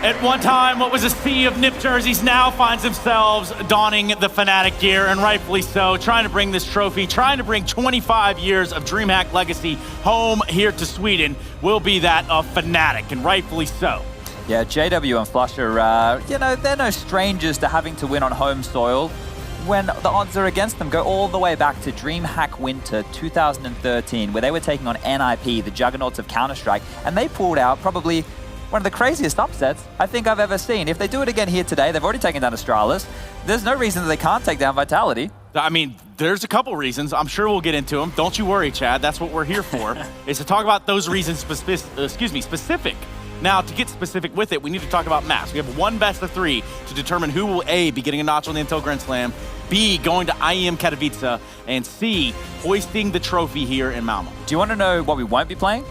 At one time, what was a sea of nip jerseys now finds themselves donning the Fnatic gear, and rightfully so, trying to bring this trophy, trying to bring 25 years of DreamHack legacy home here to Sweden will be that of Fnatic, and rightfully so. Yeah, JW and Flusher, you know, they're no strangers to having to win on home soil when the odds are against them. Go all the way back to DreamHack Winter 2013, where they were taking on NIP, the juggernauts of Counter-Strike, and they pulled out probably one of the craziest upsets I think I've ever seen. If they do it again here today, they've already taken down Astralis. There's no reason that they can't take down Vitality. I mean, there's a couple reasons. I'm sure we'll get into them. Don't you worry, Chad. That's what we're here for, is to talk about those reasons specific. Now, to get specific with it, we need to talk about maps. We have one best of three to determine who will A, be getting a notch on the Intel Grand Slam, B, going to IEM Katowice, and C, hoisting the trophy here in Malmö. Do you want to know what we won't be playing?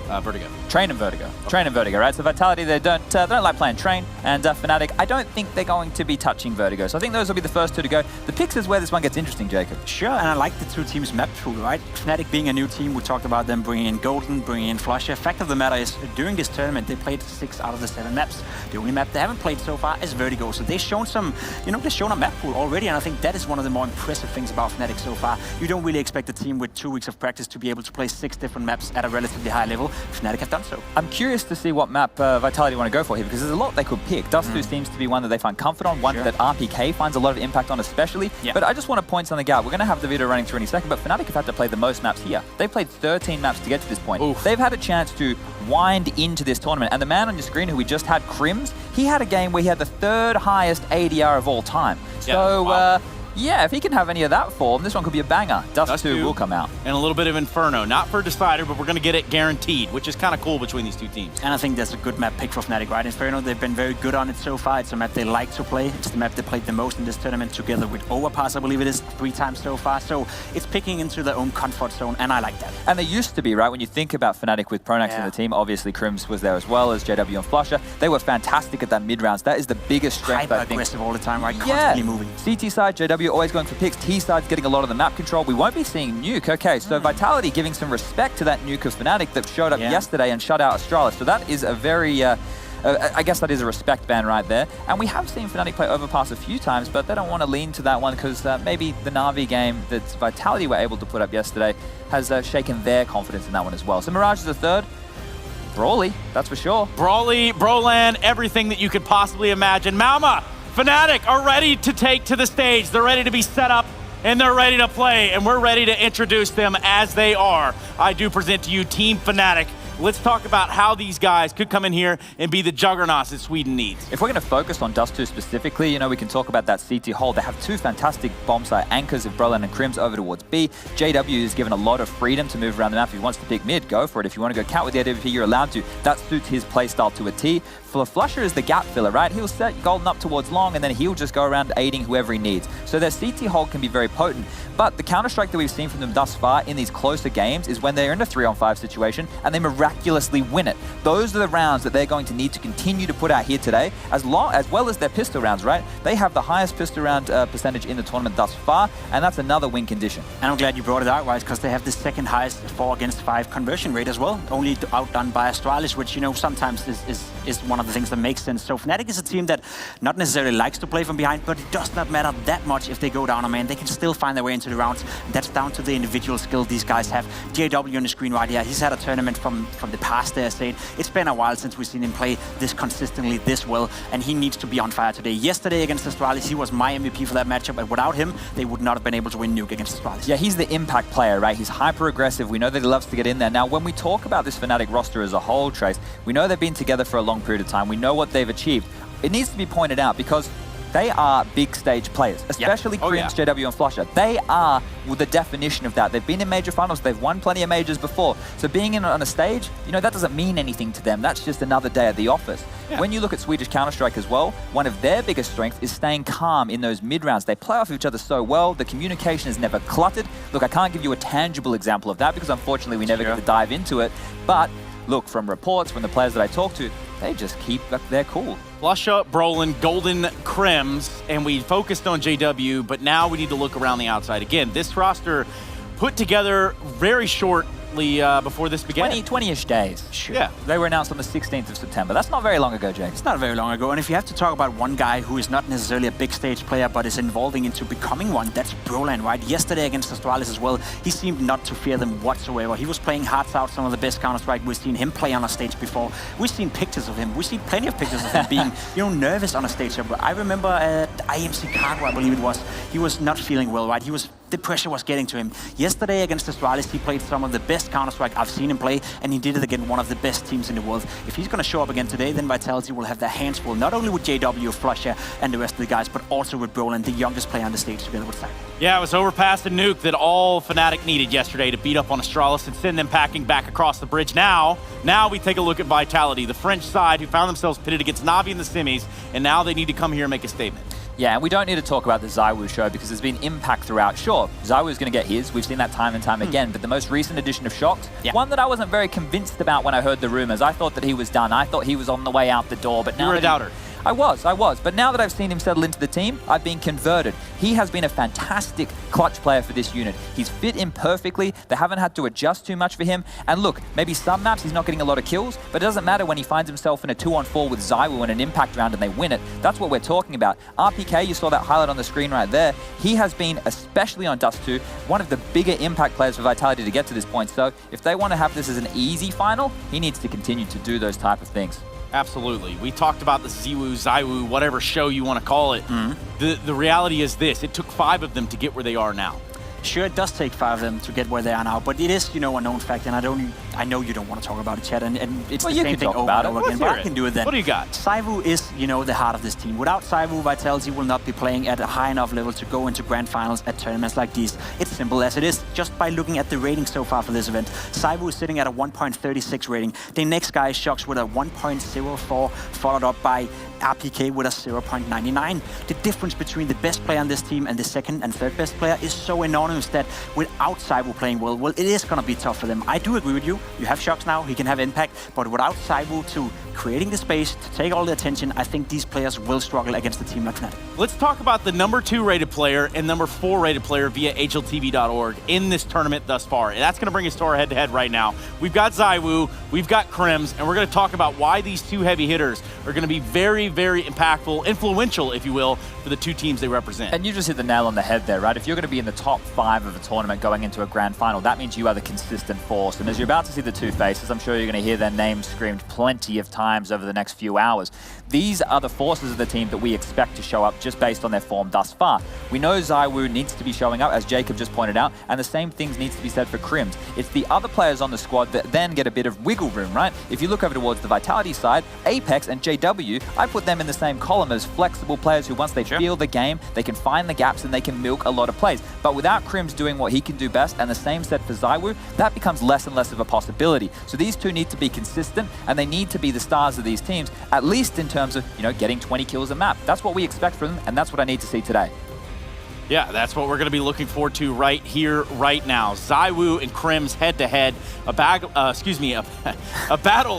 Vertigo. Train and Vertigo. Okay. Train and Vertigo, right? So Vitality, they don't like playing Train, and Fnatic, I don't think they're going to be touching Vertigo. So I think those will be the first two to go. The picks is where this one gets interesting, Jacob. Sure, and I like the two teams map pool, right? Fnatic being a new team, we talked about them bringing in Golden, bringing in Flusher. Fact of the matter is, during this tournament, they played 6 out of the 7 maps. The only map they haven't played so far is Vertigo. So they've shown some, you know, they've shown a map pool already, and I think that is one of the more impressive things about Fnatic so far. You don't really expect a team with 2 weeks of practice to be able to play 6 different maps at a relatively high level. Fnatic have done so. I'm curious to see what map Vitality want to go for here, because there's a lot they could pick. Dust2 seems to be one that they find comfort on, one that RPK finds a lot of impact on especially. But I just want to point something out. We're going to have the video running through any second, but Fnatic have had to play the most maps here. They've played 13 maps to get to this point. Oof. They've had a chance to wind into this tournament, and the man on your screen who we just had, Crims, he had a game where he had the 3rd highest ADR of all time. So, yeah, if he can have any of that form, this one could be a banger. Dust2 will come out. And a little bit of Inferno. Not for Decider, but we're going to get it guaranteed, which is kind of cool between these two teams. And I think that's a good map pick for Fnatic, right? Inferno, they've been very good on it so far. It's a map they like to play. It's the map they played the most in this tournament, together with Overpass, I believe it is, 3 times so far. So it's picking into their own comfort zone, and I like that. And they used to be, right? When you think about Fnatic with Pronax in the team, obviously Crims was there as well as JW and Flusher. They were fantastic at that mid-rounds. That is the biggest strength, I think. Aggressive all the time, right? Constantly moving. CT side, JW always going for picks. T-side's getting a lot of the map control. We won't be seeing Nuke. Okay, so Vitality giving some respect to that Nuke of Fnatic that showed up yesterday and shut out Astralis. So that is a very, I guess that is a respect ban right there. And we have seen Fnatic play Overpass a few times, but they don't want to lean to that one because maybe the Na'Vi game that Vitality were able to put up yesterday has shaken their confidence in that one as well. So Mirage is the 3rd. Brawly, that's for sure. Brawly, Broland, everything that you could possibly imagine. Malmö, Fnatic are ready to take to the stage. They're ready to be set up, and they're ready to play, and we're ready to introduce them as they are. I do present to you Team Fnatic. Let's talk about how these guys could come in here and be the juggernauts that Sweden needs. If we're going to focus on Dust2 specifically, you know, we can talk about that CT hold. They have 2 fantastic bomb site anchors of Broland and Crims over towards B. JW is given a lot of freedom to move around the map. If he wants to pick mid, go for it. If you want to go count with the AWP, you're allowed to. That suits his playstyle to a T. Flusher is the gap filler, right? He'll set Golden up towards long, and then he'll just go around aiding whoever he needs. So their CT hold can be very potent. But the Counter-Strike that we've seen from them thus far in these closer games is when they're in a 3-on-5 situation and they miraculously win it. Those are the rounds that they're going to need to continue to put out here today, as well as their pistol rounds, right? They have the highest pistol round percentage in the tournament thus far, and that's another win condition. And I'm glad you brought it out, right? Because they have the 2nd highest 4 against 5 conversion rate as well, only outdone by Astralis, which, you know, sometimes is one of the things that makes sense. So Fnatic is a team that not necessarily likes to play from behind, but it does not matter that much if they go down a man. They can still find their way into the rounds. That's down to the individual skill these guys have. JW on the screen right here, he's had a tournament from the past there, saying it's been a while since we've seen him play this consistently, this well, and he needs to be on fire today. Yesterday against Astralis, he was my MVP for that matchup, but without him, they would not have been able to win Nuke against Astralis. Yeah, he's the impact player, right? He's hyper-aggressive. We know that he loves to get in there. Now, when we talk about this Fnatic roster as a whole, Trace, we know they've been together for a long period of time. We know what they've achieved. It needs to be pointed out because they are big stage players, especially Crims, JW, and Flusher. They are the definition of that. They've been in major finals. They've won plenty of majors before. So being in on a stage, you know, that doesn't mean anything to them. That's just another day at the office. When you look at Swedish Counter-Strike as well, one of their biggest strengths is staying calm in those mid-rounds. They play off each other so well. The communication is never cluttered. Look, I can't give you a tangible example of that because unfortunately we never get to dive into it. But look, from reports, from the players that I talk to, they just keep their cool. Flusher, Broland, Golden, Crims, and we focused on JW, but now we need to look around the outside. Again, this roster put together very short shortly before this began. 20-ish days. Sure. Yeah. They were announced on the 16th of September. That's not very long ago, Jake. It's not very long ago. And if you have to talk about one guy who is not necessarily a big stage player, but is evolving into becoming one, that's Brolan, right? Yesterday against Astralis as well, he seemed not to fear them whatsoever. He was playing hearts out, some of the best Counter-Strike we've seen him play on a stage before. We've seen pictures of him. We've seen plenty of pictures of him being, nervous on a stage. I remember at IMC Cargo, I believe it was, he was not feeling well, right? The pressure was getting to him. Yesterday against Astralis, he played some of the best Counter-Strike I've seen him play, and he did it against one of the best teams in the world. If he's going to show up again today, then Vitality will have their hands full, not only with JW, Flusher, and the rest of the guys, but also with Brolan, the youngest player on the stage, together with Cypher. Yeah, it was overpass and nuke that all Fnatic needed yesterday to beat up on Astralis and send them packing back across the bridge. Now we take a look at Vitality, the French side who found themselves pitted against Na'Vi in the semis, and now they need to come here and make a statement. Yeah, and we don't need to talk about the ZywOo show because there's been impact throughout. Sure, ZywOo's going to get his. We've seen that time and time again. But the most recent edition of Shocked, one that I wasn't very convinced about when I heard the rumors. I thought that he was done. I thought he was on the way out the door. But now You're a doubter. I was. But now that I've seen him settle into the team, I've been converted. He has been a fantastic clutch player for this unit. He's fit in perfectly. They haven't had to adjust too much for him. And look, maybe some maps he's not getting a lot of kills, but it doesn't matter when he finds himself in a 2-on-4 with ZywOo in an impact round and they win it. That's what we're talking about. RPK, you saw that highlight on the screen right there. He has been, especially on Dust 2, one of the bigger impact players for Vitality to get to this point. So if they want to have this as an easy final, he needs to continue to do those type of things. Absolutely. We talked about the ZywOo, whatever show you want to call it. The reality is this. It took 5 of them to get where they are now. Sure, it does take 5 of them to get where they are now, but it is, a known fact, and I know you don't want to talk about it, Chad, and it's the same thing over and over again, but I can do it then. What do you got? ZywOo is, the heart of this team. Without ZywOo, Vitality will not be playing at a high enough level to go into grand finals at tournaments like these. It's simple as it is, just by looking at the rating so far for this event. ZywOo is sitting at a 1.36 rating. The next guy is Shox with a 1.04, followed up by RPK with a 0.99. The difference between the best player on this team and the second and third best player is so enormous that without ZywOo playing well, it is going to be tough for them. I do agree with you. You have Shox now, he can have impact, but without ZywOo to creating the space, to take all the attention, I think these players will struggle against a team like Fnatic. Let's talk about the number 2 rated player and number 4 rated player via HLTV.org in this tournament thus far. And that's going to bring us to our head-to-head right now. We've got ZywOo, we've got Krims, and we're going to talk about why these 2 heavy hitters are going to be very, very impactful, influential, if you will, for the 2 teams they represent. And you just hit the nail on the head there, right? If you're going to be in the top 5 of a tournament going into a grand final, that means you are the consistent force. And as you're about to see the 2 faces, I'm sure you're going to hear their names screamed plenty of times over the next few hours. These are the forces of the team that we expect to show up just based on their form thus far. We know ZywOo needs to be showing up, as Jacob just pointed out, and the same things needs to be said for Krims. It's the other players on the squad that then get a bit of wiggle room, right? If you look over towards the Vitality side, Apex and JW, I put them in the same column as flexible players who once they feel the game, they can find the gaps and they can milk a lot of plays. But without Krims doing what he can do best, and the same said for ZywOo, that becomes less and less of a possibility. So these 2 need to be consistent, and they need to be the stars of these teams, at least in terms of, getting 20 kills a map. That's what we expect from them, and that's what I need to see today. Yeah, that's what we're going to be looking forward to right here, right now. ZywOo and Krims head-to-head. A battle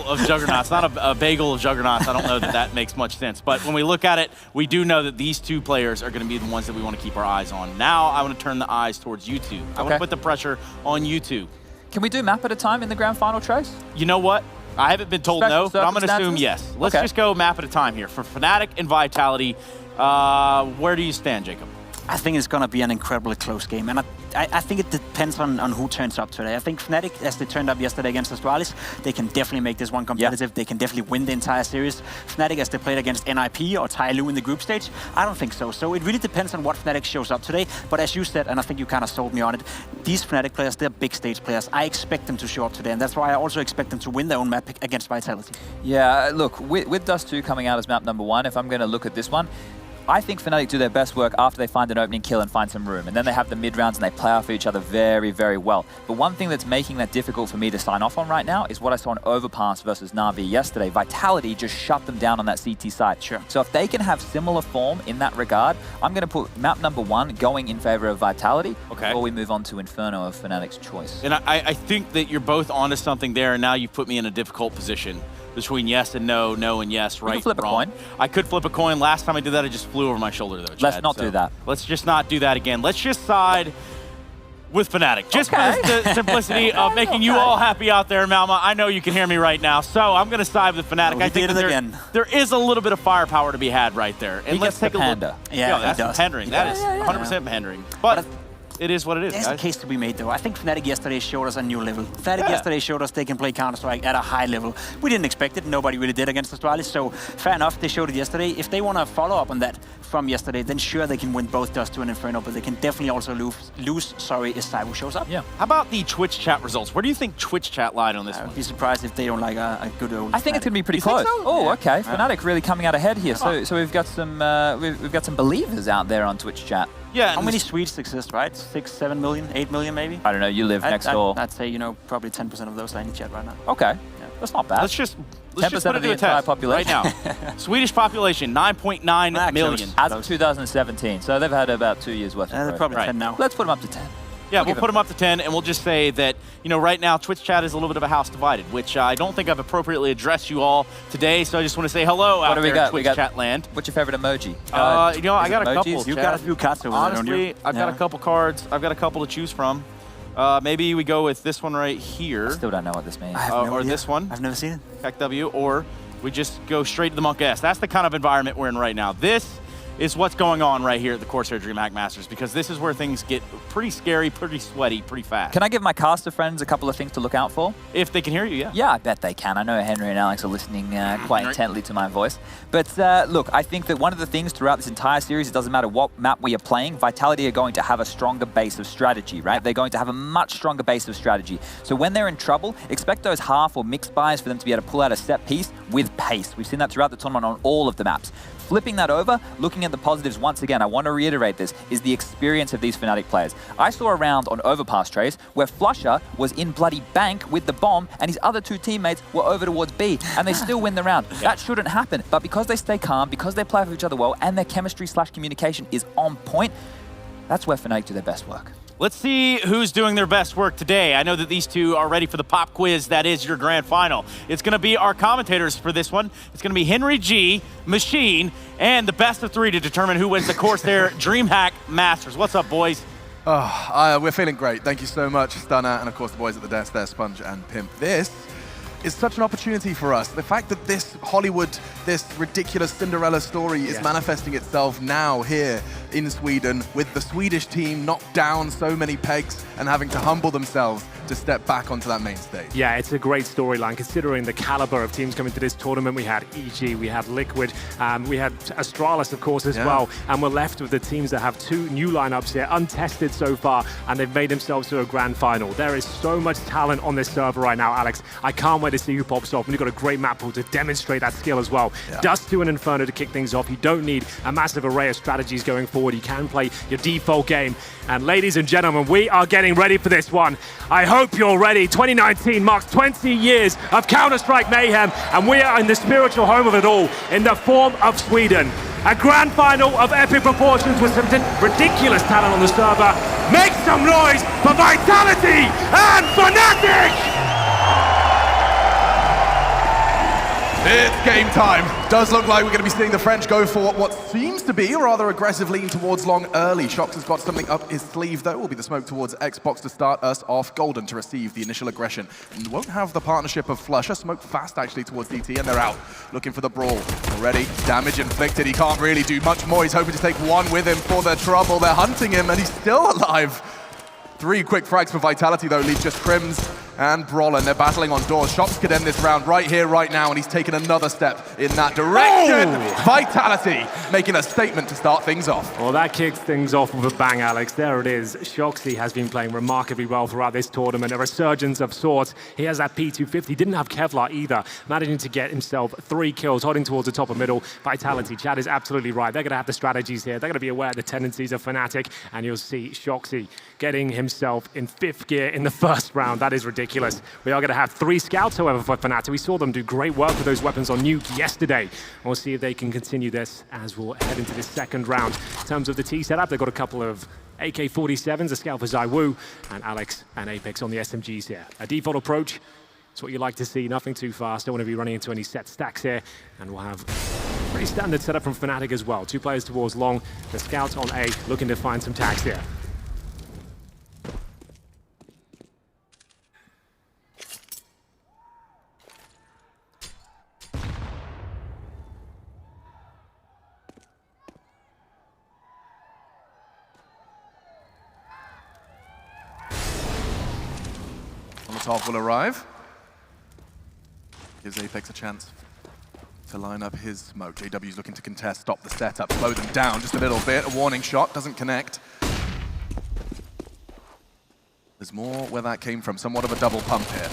of juggernauts, not a bagel of juggernauts. I don't know that makes much sense. But when we look at it, we do know that these 2 players are going to be the ones that we want to keep our eyes on. Now I want to turn the eyes towards you 2. I want to put the pressure on you 2. Can we do map at a time in the grand final, Trace? You know what? I haven't been told no, but I'm going to assume yes. Let's just go map at a time here. For Fnatic and Vitality, where do you stand, Jacob? I think it's going to be an incredibly close game, and I think it depends on who turns up today. I think Fnatic, as they turned up yesterday against Astralis, they can definitely make this one competitive. They can definitely win the entire series. Fnatic, as they played against NIP or Tyloo in the group stage, I don't think so. So it really depends on what Fnatic shows up today. But as you said, and I think you kind of sold me on it, these Fnatic players, they're big stage players. I expect them to show up today, and that's why I also expect them to win their own map against Vitality. Yeah, look, with Dust 2 coming out as map number 1, if I'm going to look at this one, I think Fnatic do their best work after they find an opening kill and find some room. And then they have the mid-rounds and they play off each other very, very well. But one thing that's making that difficult for me to sign off on right now is what I saw on Overpass versus Na'Vi yesterday. Vitality just shut them down on that CT side. Sure. So if they can have similar form in that regard, I'm going to put map number 1 going in favor of Vitality before we move on to Inferno of Fnatic's choice. And I think that you're both onto something there, and now you've put me in a difficult position between yes and no, no and yes, right, you can flip wrong. a coin. I could flip a coin. Last time I did that, it just flew over my shoulder, though, Chad. Let's not do that. Let's just not do that again. Let's just side with Fnatic. Just for the simplicity of making you all happy out there in Malmö. I know you can hear me right now, so I'm going to side with Fnatic. I think that there is a little bit of firepower to be had right there. And let's take a look. Yeah, that's pandering. That is 100% pandering. But it is what it is, There's guys. a case to be made, though. I think Fnatic yesterday showed us a new level. Fnatic yesterday showed us they can play Counter-Strike at a high level. We didn't expect it. Nobody really did against Astralis, so fair enough. They showed it yesterday. If they want to follow up on that from yesterday, then sure, they can win both Dust2 and Inferno, but they can definitely also lose if Saibu shows up. Yeah. How about the Twitch chat results? Where do you think Twitch chat lied on this one? I'd be surprised if they don't like a good old I think it's going to be pretty close. So? Oh, okay. Fnatic really coming out ahead here. So we've got some we've got some believers out there on Twitch chat. Yeah. How many Swedes exist, right? 6, 7 million, 8 million maybe? I don't know, you live next door. I'd say, you know, probably 10% of those are in chat right now. Okay, that's not bad. Let's just 10% of the entire population. Right now. Swedish population, 9.9 million. As of 2017, so they've had about 2 years worth of growth. They're probably 10 now. Let's put them up to 10. Yeah, we'll put them up to 10, and we'll just say that, you know, right now, Twitch chat is a little bit of a house divided, which I don't think I've appropriately addressed you all today, so I just want to say hello out there in Twitch chat land. What's your favorite emoji? You know, I got a couple. You've got a few cuts over there, don't you? Honestly, I've got a couple cards. I've got a couple to choose from. Maybe we go with this one right here. I still don't know what this means. Or this one. I've never seen it. Heck W, or we just go straight to the Monk S. That's the kind of environment we're in right now. This is what's going on right here at the CORSAIR DreamHack Masters, because this is where things get pretty scary, pretty sweaty, pretty fast. Can I give my caster friends a couple of things to look out for? If they can hear you, yeah. Yeah, I bet they can. I know Henry and Alex are listening quite intently to my voice. But look, I think that one of the things throughout this entire series, it doesn't matter what map we are playing, Vitality are going to have a stronger base of strategy, right? They're going to have a much stronger base of strategy. So when they're in trouble, expect those half or mixed buys for them to be able to pull out a set piece with pace. We've seen that throughout the tournament on all of the maps. Flipping that over, looking at the positives once again, I want to reiterate this, is the experience of these Fnatic players. I saw a round on Overpass Trace where Flusher was in bloody bank with the bomb and his other two teammates were over towards B and they still win the round. That shouldn't happen, but because they stay calm, because they play with each other well and their chemistry/communication is on point, that's where Fnatic do their best work. Let's see who's doing their best work today. I know that these two are ready for the pop quiz that is your grand final. It's going to be our commentators for this one. It's going to be Henry G, Machine, and the best of three to determine who wins the CORSAIR DreamHack Masters. What's up, boys? We're feeling great. Thank you so much, Stunner, and of course the boys at the desk there, Sponge and Pimp. This is such an opportunity for us. The fact that this Hollywood, this ridiculous Cinderella story is manifesting itself now here in Sweden with the Swedish team knocked down so many pegs and having to humble themselves to step back onto that main stage. Yeah, it's a great storyline considering the caliber of teams coming to this tournament. We had EG, we had Liquid, we had Astralis, of course, as well. And we're left with the teams that have two new lineups here, untested so far, and they've made themselves to a grand final. There is so much talent on this server right now, Alex. I can't wait to see who pops off. And you've got a great map pool to demonstrate that skill as well. Dust2 and Inferno to kick things off. You don't need a massive array of strategies going forward. You can play your default game. And ladies and gentlemen, we are getting ready for this one. I hope you're ready. 2019 marks 20 years of Counter-Strike mayhem, and we are in the spiritual home of it all, in the form of Sweden. A grand final of epic proportions with some ridiculous talent on the server. Make some noise for Vitality and Fnatic! It's game time. Does look like we're going to be seeing the French go for what seems to be a rather aggressive lean towards long early. Shox has got something up his sleeve, though. Will be the smoke towards Xbox to start us off. Golden to receive the initial aggression. And won't have the partnership of Flusher. Smoke fast, actually, towards DT, and they're out. Looking for the brawl. Already damage inflicted. He can't really do much more. He's hoping to take one with him for the trouble. They're hunting him, and he's still alive. 3 quick frags for Vitality, though, leaves just Crims and Brolin. They're battling on doors. Shox could end this round right here, right now, and he's taken another step in that direction. Vitality making a statement to start things off. Well, that kicks things off with a bang, Alex. There it is. Shoxy has been playing remarkably well throughout this tournament. A resurgence of sorts. He has that P250. Didn't have Kevlar either. Managing to get himself 3 kills, holding towards the top of middle. Vitality, Chad is absolutely right. They're going to have the strategies here. They're going to be aware of the tendencies of Fnatic, and you'll see Shoxy getting himself in 5th gear in the first round. That is ridiculous. We are going to have 3 scouts, however, for Fnatic. We saw them do great work with those weapons on Nuke yesterday. We'll see if they can continue this as we'll head into this second round. In terms of the T setup, they've got a couple of AK-47s, a scout for Zaiwu, and Alex and Apex on the SMGs here. A default approach, it's what you like to see, nothing too fast. Don't want to be running into any set stacks here. And we'll have pretty standard setup from Fnatic as well. 2 players towards long, the scouts on A, looking to find some tags here. Molotov will arrive. Gives Apex a chance to line up his smoke. JW's looking to contest, stop the setup, slow them down just a little bit. A warning shot, doesn't connect. There's more where that came from, somewhat of a double pump here.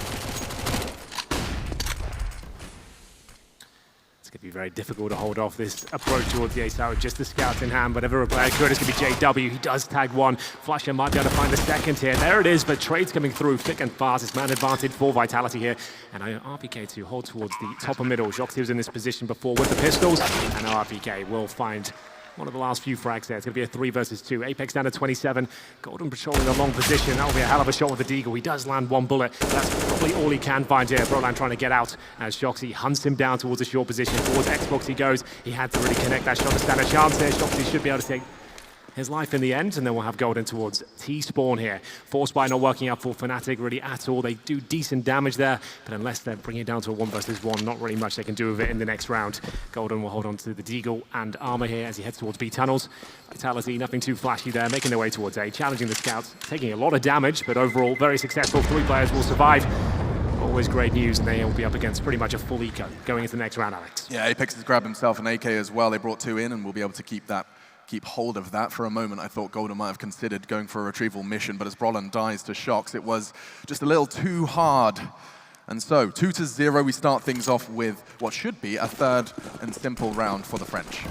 It's going to be very difficult to hold off this approach towards the A side with just the scouts in hand, but ever a player could. It's going to be JW. He does tag one. Flasher might be able to find the second here. There it is, but trades coming through thick and fast. It's man advantage for Vitality here. And RPK to hold towards the top of middle. Joxy was in this position before with the pistols, and RPK will find one of the last few frags there. It's going to be a 3 versus 2. Apex down to 27. Golden patrolling a long position. That will be a hell of a shot with the Deagle. He does land one bullet. That's probably all he can find here. Brolan trying to get out as Joxy hunts him down towards a short position. Towards Xbox he goes. He had to really connect that shot to stand a chance here. Joxy should be able to take his life in the end, and then we'll have Golden towards T-spawn here. Force buy not working out for Fnatic really at all. They do decent damage there, but unless they're bringing it down to a 1 versus 1, not really much they can do with it in the next round. Golden will hold on to the Deagle and armor here as he heads towards B tunnels. Vitality, nothing too flashy there, making their way towards A, challenging the scouts, taking a lot of damage, but overall very successful. 3 players will survive. Always great news, and they will be up against pretty much a full eco going into the next round, Alex. Yeah, Apex has grabbed himself an AK as well. They brought 2 in, and we'll be able to keep hold of that. For a moment, I thought Golden might have considered going for a retrieval mission, but as Brolan dies to Shox, it was just a little too hard. And so, 2-0, we start things off with what should be a third and simple round for the French.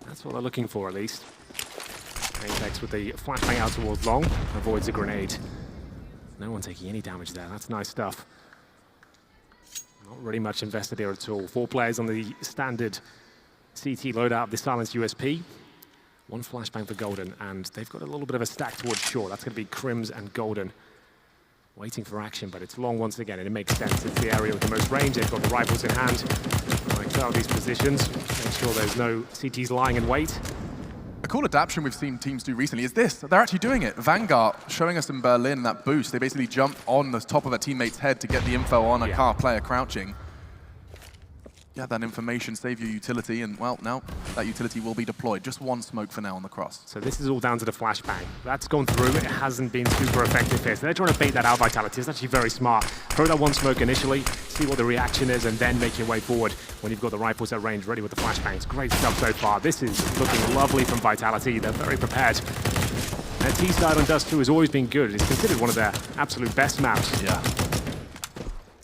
That's what they're looking for, at least. Apex with the flashbang out towards long, avoids a grenade. No one taking any damage there. That's nice stuff. Not really much invested here at all. 4 players on the standard CT loadout of the silenced USP. 1 flashbang for Golden, and they've got a little bit of a stack towards short. That's going to be Crims and Golden waiting for action, but it's long once again, and it makes sense. It's the area with the most range. They've got the rifles in hand. Like clear out these positions, make sure there's no CTs lying in wait. A cool adaptation we've seen teams do recently is this. They're actually doing it. Vanguard showing us in Berlin that boost. They basically jump on the top of a teammate's head to get the info on a car player crouching. Get that information, save your utility, and well, now that utility will be deployed. Just 1 smoke for now on the cross. So this is all down to the flashbang. That's gone through. It hasn't been super effective here. So they're trying to bait that out, Vitality. It's actually very smart. Throw that 1 smoke initially, see what the reaction is, and then make your way forward when you've got the rifles at range ready with the flashbangs. Great stuff so far. This is looking lovely from Vitality. They're very prepared. Their T-side on Dust 2 has always been good. It's considered one of their absolute best maps. Yeah.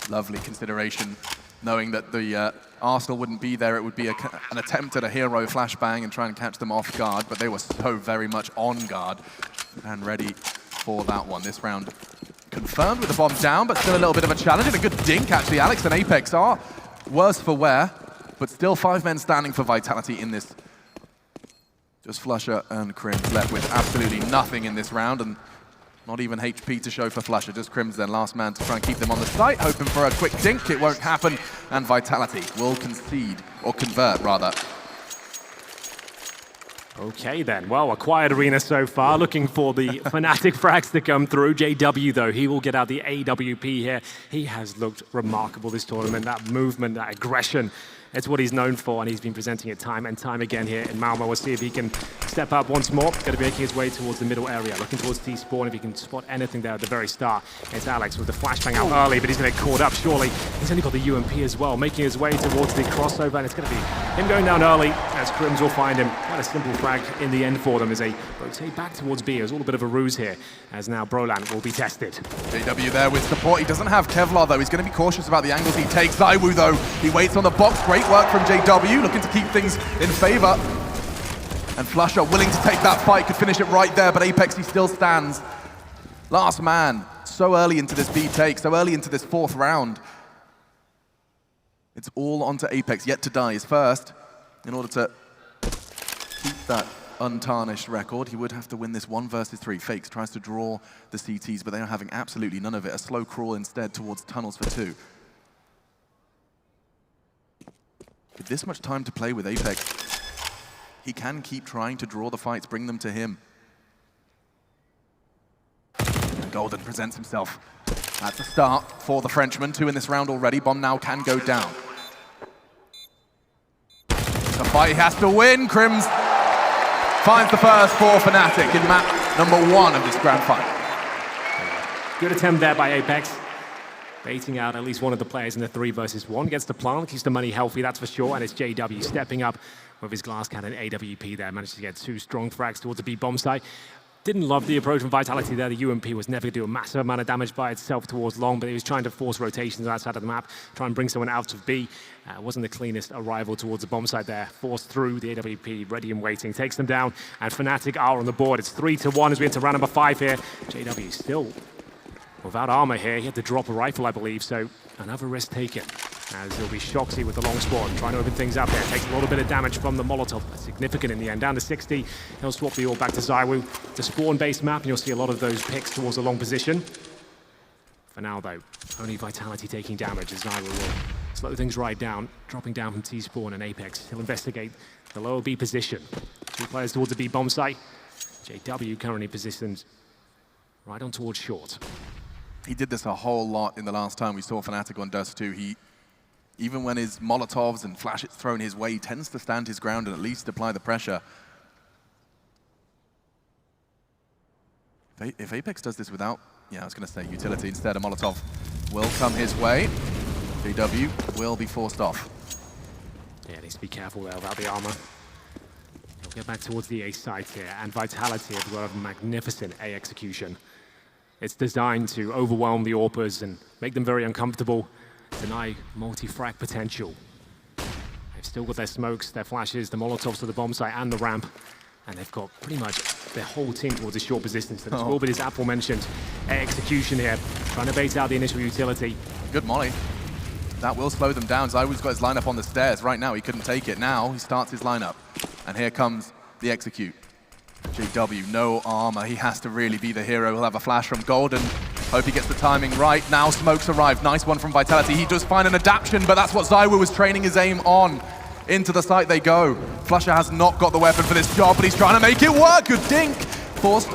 Lovely consideration, knowing that the Arsenal wouldn't be there. It would be an attempt at a hero flashbang and try and catch them off guard, but they were so very much on guard and ready for that one. This round confirmed with the bomb down, but still a little bit of a challenge and a good dink, actually. Alex and Apex are worse for wear, but still 5 men standing for Vitality in this. Just Flusher and Crims left with absolutely nothing in this round, and not even HP to show for Flusher, just Crims then, last man to try and keep them on the site, hoping for a quick dink. It won't happen, and Vitality will concede, or convert rather. Okay then, well, a quiet arena so far, looking for the Fnatic frags to come through. JW though, he will get out the AWP here. He has looked remarkable this tournament, that movement, that aggression. It's what he's known for, and he's been presenting it time and time again here in Malmö. We'll see if he can step up once more. Going to be making his way towards the middle area, looking towards T-spawn. If he can spot anything there at the very start. It's Alex with the flashbang out early, but he's going to get caught up, surely. He's only got the UMP as well, making his way towards the crossover, and it's going to be him going down early as Crims will find him. Quite a simple frag in the end for them as they rotate back towards B. It was all a bit of a ruse here, as now Brolan will be tested. JW there with support. He doesn't have Kevlar though. He's going to be cautious about the angles he takes. Zaiwu though, he waits on the box. Great work from JW, looking to keep things in favor. And Flusher willing to take that fight, could finish it right there, but Apex, he still stands. Last man, so early into this B take, so early into this 4th round. It's all onto Apex, yet to die is first. In order to keep that untarnished record, he would have to win this 1 versus 3. Fakes tries to draw the CTs, but they are having absolutely none of it. A slow crawl instead towards tunnels for 2. With this much time to play with Apex, he can keep trying to draw the fights, bring them to him. And Golden presents himself. That's a start for the Frenchman. 2 in this round already. Bomb now can go down. The fight he has to win. Crims finds the first for Fnatic in map number 1 of this grand final. Good attempt there by Apex. Baiting out at least one of the players in the 3 versus 1. Gets the plant, keeps the money healthy, that's for sure. And it's JW stepping up with his glass cannon AWP there. Managed to get 2 strong frags towards the B bomb site. Didn't love the approach from Vitality there. The UMP was never going to do a massive amount of damage by itself towards long, but he was trying to force rotations outside of the map, try and bring someone out of B. Wasn't the cleanest arrival towards the bomb site there. Forced through the AWP, ready and waiting. Takes them down, and Fnatic are on the board. It's 3-1 as we enter round number 5 here. JW still without armor here. He had to drop a rifle, I believe, so another risk taken. As it'll be Shoxy with the long spawn, trying to open things up there. Takes a little bit of damage from the Molotov, significant in the end. Down to 60, he'll swap the all back to ZywOo. It's a spawn-based map, and you'll see a lot of those picks towards the long position. For now, though, only Vitality taking damage as ZywOo will slow things right down, dropping down from T-spawn and Apex. He'll investigate the lower B position. 2 players towards the B bomb site. JW currently positioned right on towards short. He did this a whole lot in the last time we saw Fnatic on Dust 2. Even when his Molotovs and Flash is thrown his way, he tends to stand his ground and at least apply the pressure. If Apex does this without, I was going to say utility instead, a Molotov will come his way. JW will be forced off. Yeah, needs to be careful there about the armor. He'll get back towards the A site here, and Vitality have got a magnificent A execution. It's designed to overwhelm the AWPers and make them very uncomfortable, deny multi-frag potential. They've still got their smokes, their flashes, the Molotovs to the bomb site and the ramp, and they've got pretty much their whole team towards a short position. So this will be this aforementioned execution here, trying to bait out the initial utility. Good molly. That will slow them down. ZywOo's got his lineup on the stairs. Right now, he couldn't take it. Now, he starts his lineup. And here comes the execute. JW, no armor. He has to really be the hero. He'll have a flash from Golden. Hope he gets the timing right. Now smokes arrived. Nice one from Vitality. He does find an adaptation, but that's what ZywOo was training his aim on. Into the site they go. Flusher has not got the weapon for this job, but he's trying to make it work. Good dink. Forced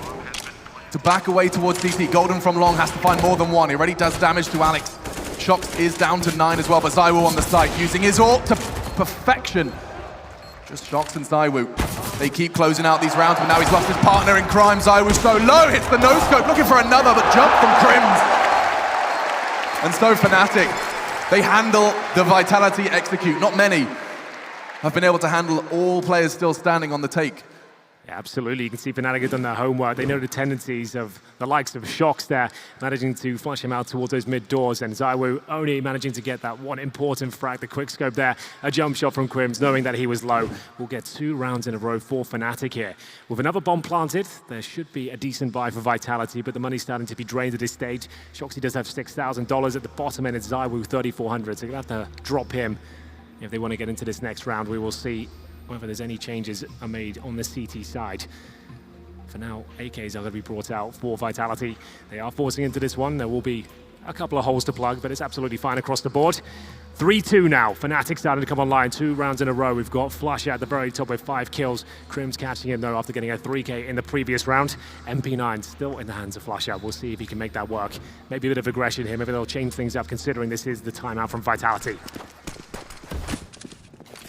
to back away towards CT. Golden from long has to find more than one. He already does damage to Alex. Shox is down to 9 as well, but ZywOo on the site using his ult to perfection. Just Shox and ZywOo. They keep closing out these rounds, but now he's lost his partner in crime. ZywOo so low, hits the no-scope, looking for another, but jump from Crims. And so Fnatic, they handle the Vitality execute. Not many have been able to handle all players still standing on the take. Yeah, absolutely. You can see Fnatic have done their homework. They know the tendencies of the likes of Shox there, managing to flush him out towards those mid doors, and ZywOo only managing to get that one important frag, the quick scope there, a jump shot from Crims, knowing that he was low. We'll get 2 rounds in a row for Fnatic here. With another bomb planted, there should be a decent buy for Vitality, but the money's starting to be drained at this stage. Shoxy does have $6,000 at the bottom, and it's ZywOo 3,400, so you're going to have to drop him if they want to get into this next round. We will see whether there's any changes are made on the CT side. For now, AKs are going to be brought out for Vitality. They are forcing into this one. There will be a couple of holes to plug, but it's absolutely fine across the board. 3-2 now. Fnatic starting to come online. 2 rounds in a row. We've got Flush at the very top with 5 kills. Crims catching him though after getting a 3K in the previous round. MP9 still in the hands of Flush out. We'll see if he can make that work. Maybe a bit of aggression here. Maybe they'll change things up considering this is the timeout from Vitality.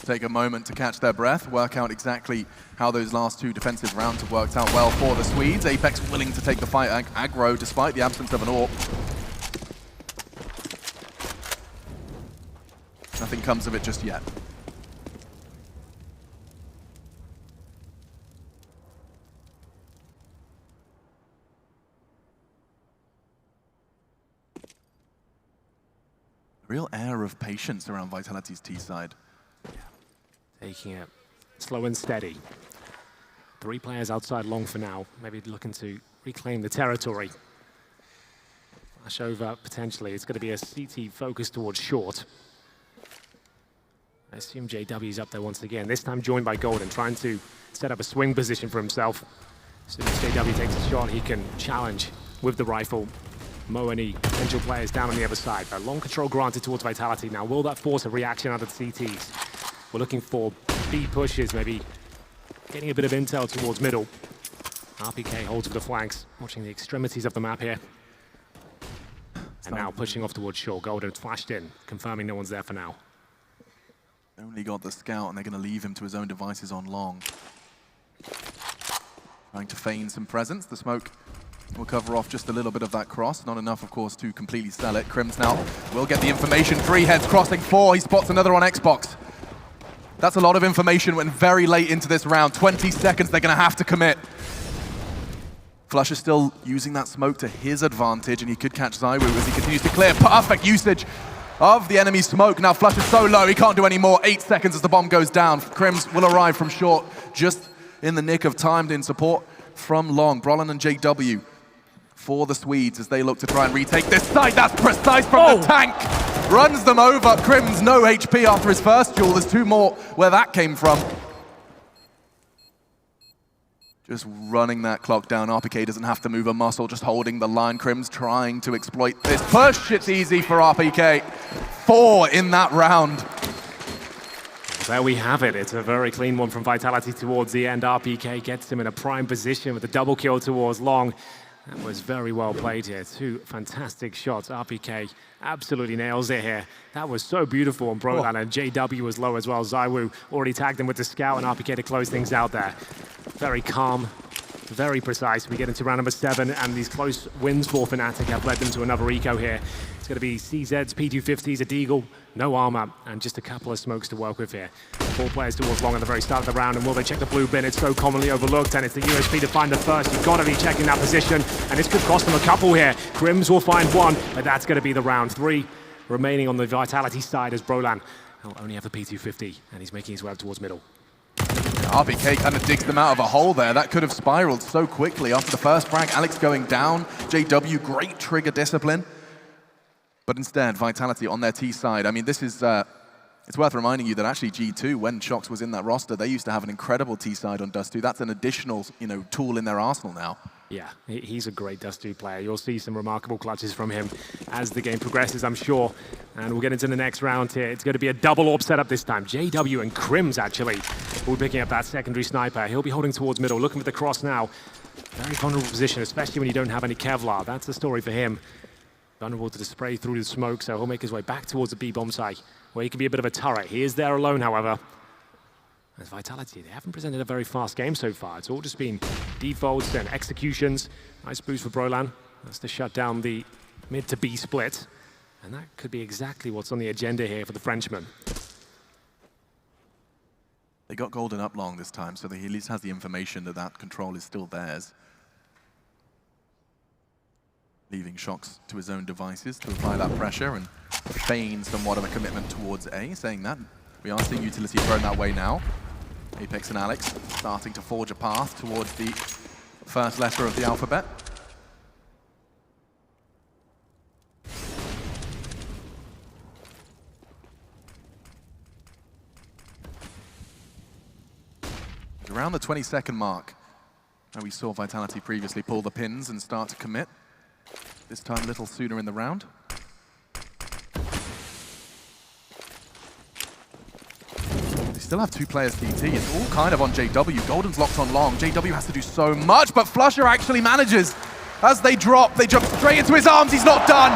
Take a moment to catch their breath, work out exactly how those last 2 defensive rounds have worked out well for the Swedes. Apex willing to take the fight aggro despite the absence of an AWP. Nothing comes of it just yet. Real air of patience around Vitality's T side. Taking it slow and steady. 3 players outside long for now, maybe looking to reclaim the territory. Flash over potentially. It's going to be a CT focus towards short. I assume JW's up there once again, this time joined by Golden, trying to set up a swing position for himself. As soon as JW takes a shot, he can challenge with the rifle. Mow any potential players down on the other side. But long control granted towards Vitality. Now, will that force a reaction out of the CTs? We're looking for B pushes, maybe getting a bit of intel towards middle. RPK holds for the flanks, watching the extremities of the map here. And now pushing off towards shore. Golden flashed in, confirming no one's there for now. Only got the scout, and they're going to leave him to his own devices on long. Trying to feign some presence. The smoke We'll cover off just a little bit of that cross. Not enough, of course, to completely sell it. Crims now will get the information. 3 heads crossing 4. He spots another on Xbox. That's a lot of information when very late into this round. 20 seconds, they're going to have to commit. Flush is still using that smoke to his advantage, and he could catch ZywOo as he continues to clear. Perfect usage of the enemy smoke. Now Flush is so low, he can't do any more. 8 seconds as the bomb goes down. Crims will arrive from short, just in the nick of time in support from long. Brollan and JW for the Swedes as they look to try and retake this side. That's precise from the tank. Runs them over. Crims no HP after his first duel. There's 2 more where that came from. Just running that clock down. RPK doesn't have to move a muscle, just holding the line. Crims trying to exploit this push. It's easy for RPK. 4 in that round. There we have it. It's a very clean one from Vitality towards the end. RPK gets him in a prime position with a double kill towards long. That was very well played here. 2 fantastic shots. RPK absolutely nails it here. That was so beautiful on Brollan, and JW was low as well. ZywOo already tagged him with the scout, and RPK to close things out there. Very calm, very precise. We get into round number 7, and these close wins for Fnatic have led them to another eco here. It's going to be CZs, P250s, a Deagle, no armor, and just a couple of smokes to work with here. 4 players towards long at the very start of the round, and will they check the blue bin? It's so commonly overlooked, and it's the USP to find the first. You've got to be checking that position, and this could cost them a couple here. Crims will find 1, but that's going to be the round. 3 remaining on the Vitality side as Brollan will only have the P250, and he's making his way up towards middle. RPK kind of digs them out of a hole there. That could have spiraled so quickly after the first frag. Alex going down. JW, great trigger discipline. But instead, Vitality on their T side. I mean, this is, it's worth reminding you that actually G2, when Shox was in that roster, they used to have an incredible T side on Dust 2. That's an additional, tool in their arsenal now. Yeah, he's a great Dust 2 player. You'll see some remarkable clutches from him as the game progresses, I'm sure. And we'll get into the next round here. It's going to be a double AWP setup this time. JW and Crims, actually, will be picking up that secondary sniper. He'll be holding towards middle, looking for the cross now. Very vulnerable position, especially when you don't have any Kevlar. That's the story for him. Vulnerable to the spray through the smoke, so he'll make his way back towards the B-bomb site, where he can be a bit of a turret. He is there alone, however. As Vitality, they haven't presented a very fast game so far. It's all just been defaults and executions. Nice boost for Brollan. That's to shut down the mid to B split. And that could be exactly what's on the agenda here for the Frenchman. They got Golden up long this time, so that he at least has the information that that control is still theirs. Leaving Shox to his own devices to apply that pressure and feign somewhat of a commitment towards A. Saying that, we are seeing utility thrown that way now. Apex and Alex starting to forge a path towards the first letter of the alphabet. Around the 20-second mark, and we saw Vitality previously pull the pins and start to commit. This time a little sooner in the round. They still have 2 players DT. It's all kind of on JW. Golden's locked on long. JW has to do so much, but Flusher actually manages. As they drop, they jump straight into his arms. He's not done.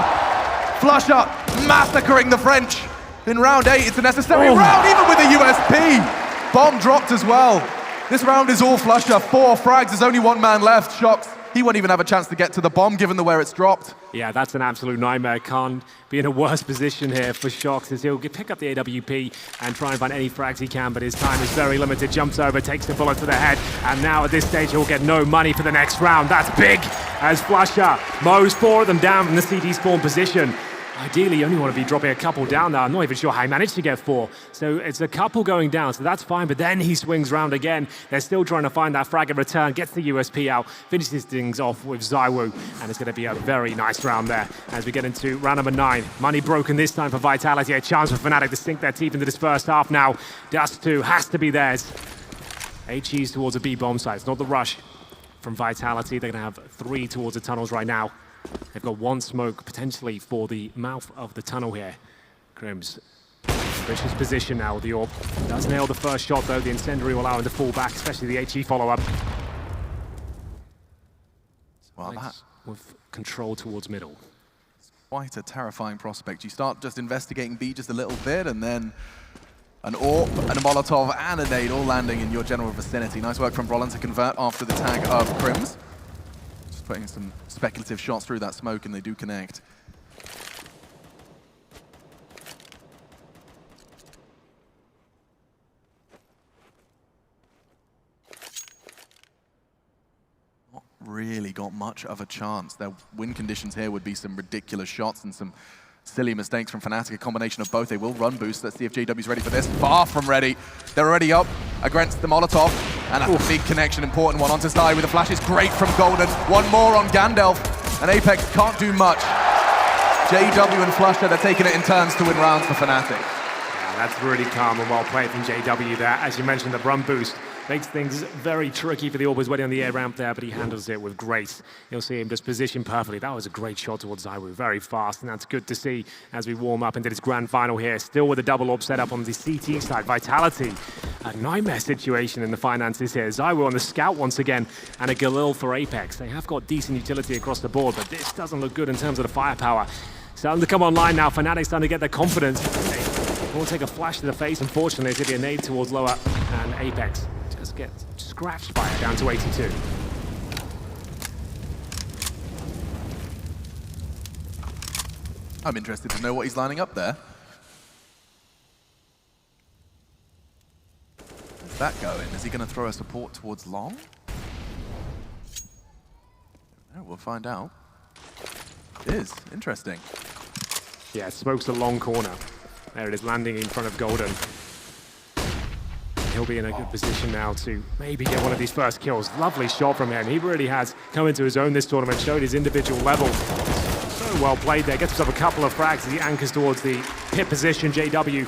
Flusher massacring the French. In round 8, it's a necessary round, even with a USP. Bomb dropped as well. This round is all Flusher. 4 frags, there's only 1 man left. Shox, he won't even have a chance to get to the bomb given the where it's dropped. Yeah, that's an absolute nightmare. Can't be in a worse position here for Shox as he'll pick up the AWP and try and find any frags he can, but his time is very limited. Jumps over, takes the bullet to the head, and now at this stage he'll get no money for the next round. That's big as Flusher mows 4 of them down from the CD spawn position. Ideally, you only want to be dropping a couple down there. I'm not even sure how he managed to get 4. So it's a couple going down, so that's fine, but then he swings round again. They're still trying to find that frag in return, gets the USP out, finishes things off with ZywOo, and it's going to be a very nice round there as we get into round number 9. Money broken this time for Vitality. A chance for Fnatic to sink their teeth into this first half now. Dust 2 has to be theirs. HE's towards a B-bomb site. It's not the rush from Vitality. They're going to have 3 towards the tunnels right now. They've got 1 smoke potentially for the mouth of the tunnel here. Crims, vicious position now with the AWP. Does nail the first shot though. The incendiary will allow him to fall back, especially the HE follow-up. Well, that with control towards middle. Quite a terrifying prospect. You start just investigating B just a little bit, and then an AWP, and a Molotov, and a nade all landing in your general vicinity. Nice work from Brollan to convert after the tag of Crims. putting some speculative shots through that smoke, and they do connect. Not really got much of a chance. Their win conditions here would be some ridiculous shots and some silly mistakes from Fnatic, a combination of both. They will run boost. Let's see if JW's ready for this. Far from ready. They're already up against the Molotov. And a big connection, important one onto Sai with the flashes. Great from Golden. One more on Gandalf. And Apex can't do much. JW and Flusher, they're taking it in turns to win rounds for Fnatic. Yeah, that's really calm and well played from JW there. As you mentioned, the run boost makes things very tricky for the Orbers waiting on the air ramp there, but he handles it with grace. You'll see him just positioned perfectly. That was a great shot towards Zywoo, very fast, and that's good to see as we warm up into this grand final here. Still with a double orb set up on the CT side. Vitality, a nightmare situation in the finances here. Zywoo on the scout once again, and a Galil for Apex. They have got decent utility across the board, but this doesn't look good in terms of the firepower. Starting to come online now. Fnatic starting to get their confidence. They will take a flash to the face. Unfortunately, it's going to be a nade towards lower, and Apex just get scratched by it down to 82. I'm interested to know what he's lining up there. How's that going? Is he going to throw a support towards long? No, we'll find out. It is. Interesting. Yeah, smokes a long corner. There it is, landing in front of Golden. He'll be in a good position now to maybe get one of these first kills. Lovely shot from him. He really has come into his own this tournament, showed his individual level. So well played there. Gets himself a couple of frags as he anchors towards the pit position. JW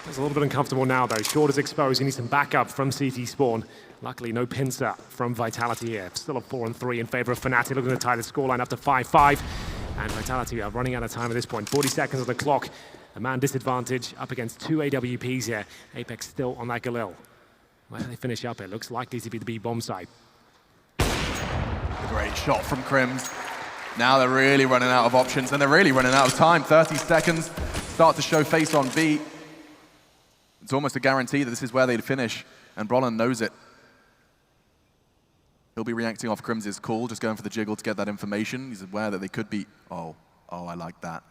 is a little bit uncomfortable now, though. Short is exposed. He needs some backup from CT Spawn. Luckily, no pincer from Vitality here. Still a 4-3 in favor of Fnatic. Looking to tie the scoreline up to 5-5. And Vitality are running out of time at this point. 40 seconds on the clock. A man disadvantage up against two AWPs here. Apex still on that Galil. Where do they finish up? It looks likely to be the B bomb side. A great shot from Crims. Now they're really running out of options, and they're really running out of time. 30 seconds. Start to show face on B. It's almost a guarantee that this is where they'd finish, and Brolin knows it. He'll be reacting off Crims' call, just going for the jiggle to get that information. He's aware that they could be... Oh, I like that.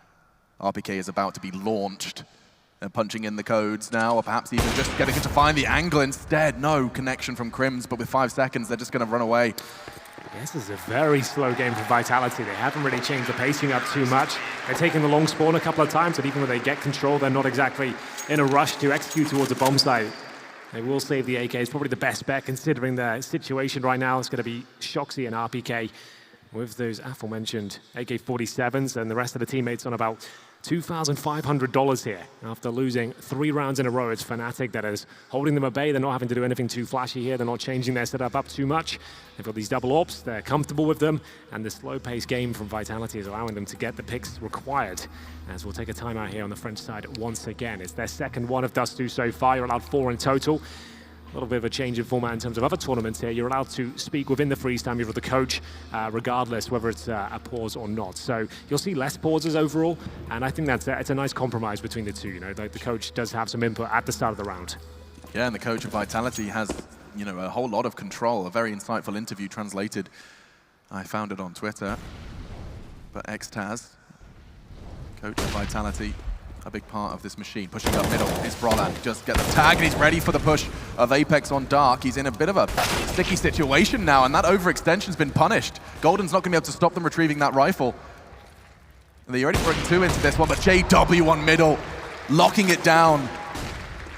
RPK is about to be launched. They're punching in the codes now, or perhaps even just getting to find the angle instead. No connection from Crims, but with 5 seconds, they're just going to run away. This is a very slow game for Vitality. They haven't really changed the pacing up too much. They're taking the long spawn a couple of times, and even when they get control, they're not exactly in a rush to execute towards a bomb site. They will save the AK. It's probably the best bet considering the situation right now. It's going to be Shoxy and RPK with those aforementioned AK-47s, and the rest of the teammates on about $2,500 here after losing 3 rounds in a row. It's Fnatic that is holding them at bay. They're not having to do anything too flashy here. They're not changing their setup up too much. They've got these double orbs. They're comfortable with them. And the slow-paced game from Vitality is allowing them to get the picks required. As we'll take a timeout here on the French side once again. It's their second one of Dust 2 so far. You're allowed 4 in total. A little bit of a change in format in terms of other tournaments here. You're allowed to speak within the freeze time. You're with the coach, regardless whether it's a pause or not. So you'll see less pauses overall, and I think that's it's a nice compromise between the two. You know, the coach does have some input at the start of the round. Yeah, and the coach of Vitality has, you know, a whole lot of control. A very insightful interview translated. I found it on Twitter. But Xtaz, coach of Vitality, a big part of this machine. Pushing up middle is Brolan. Just get the tag, and he's ready for the push of Apex on Dark. He's in a bit of a sticky situation now, and that overextension's been punished. Golden's not going to be able to stop them retrieving that rifle. They already brought 2 into this one, but JW on middle, locking it down.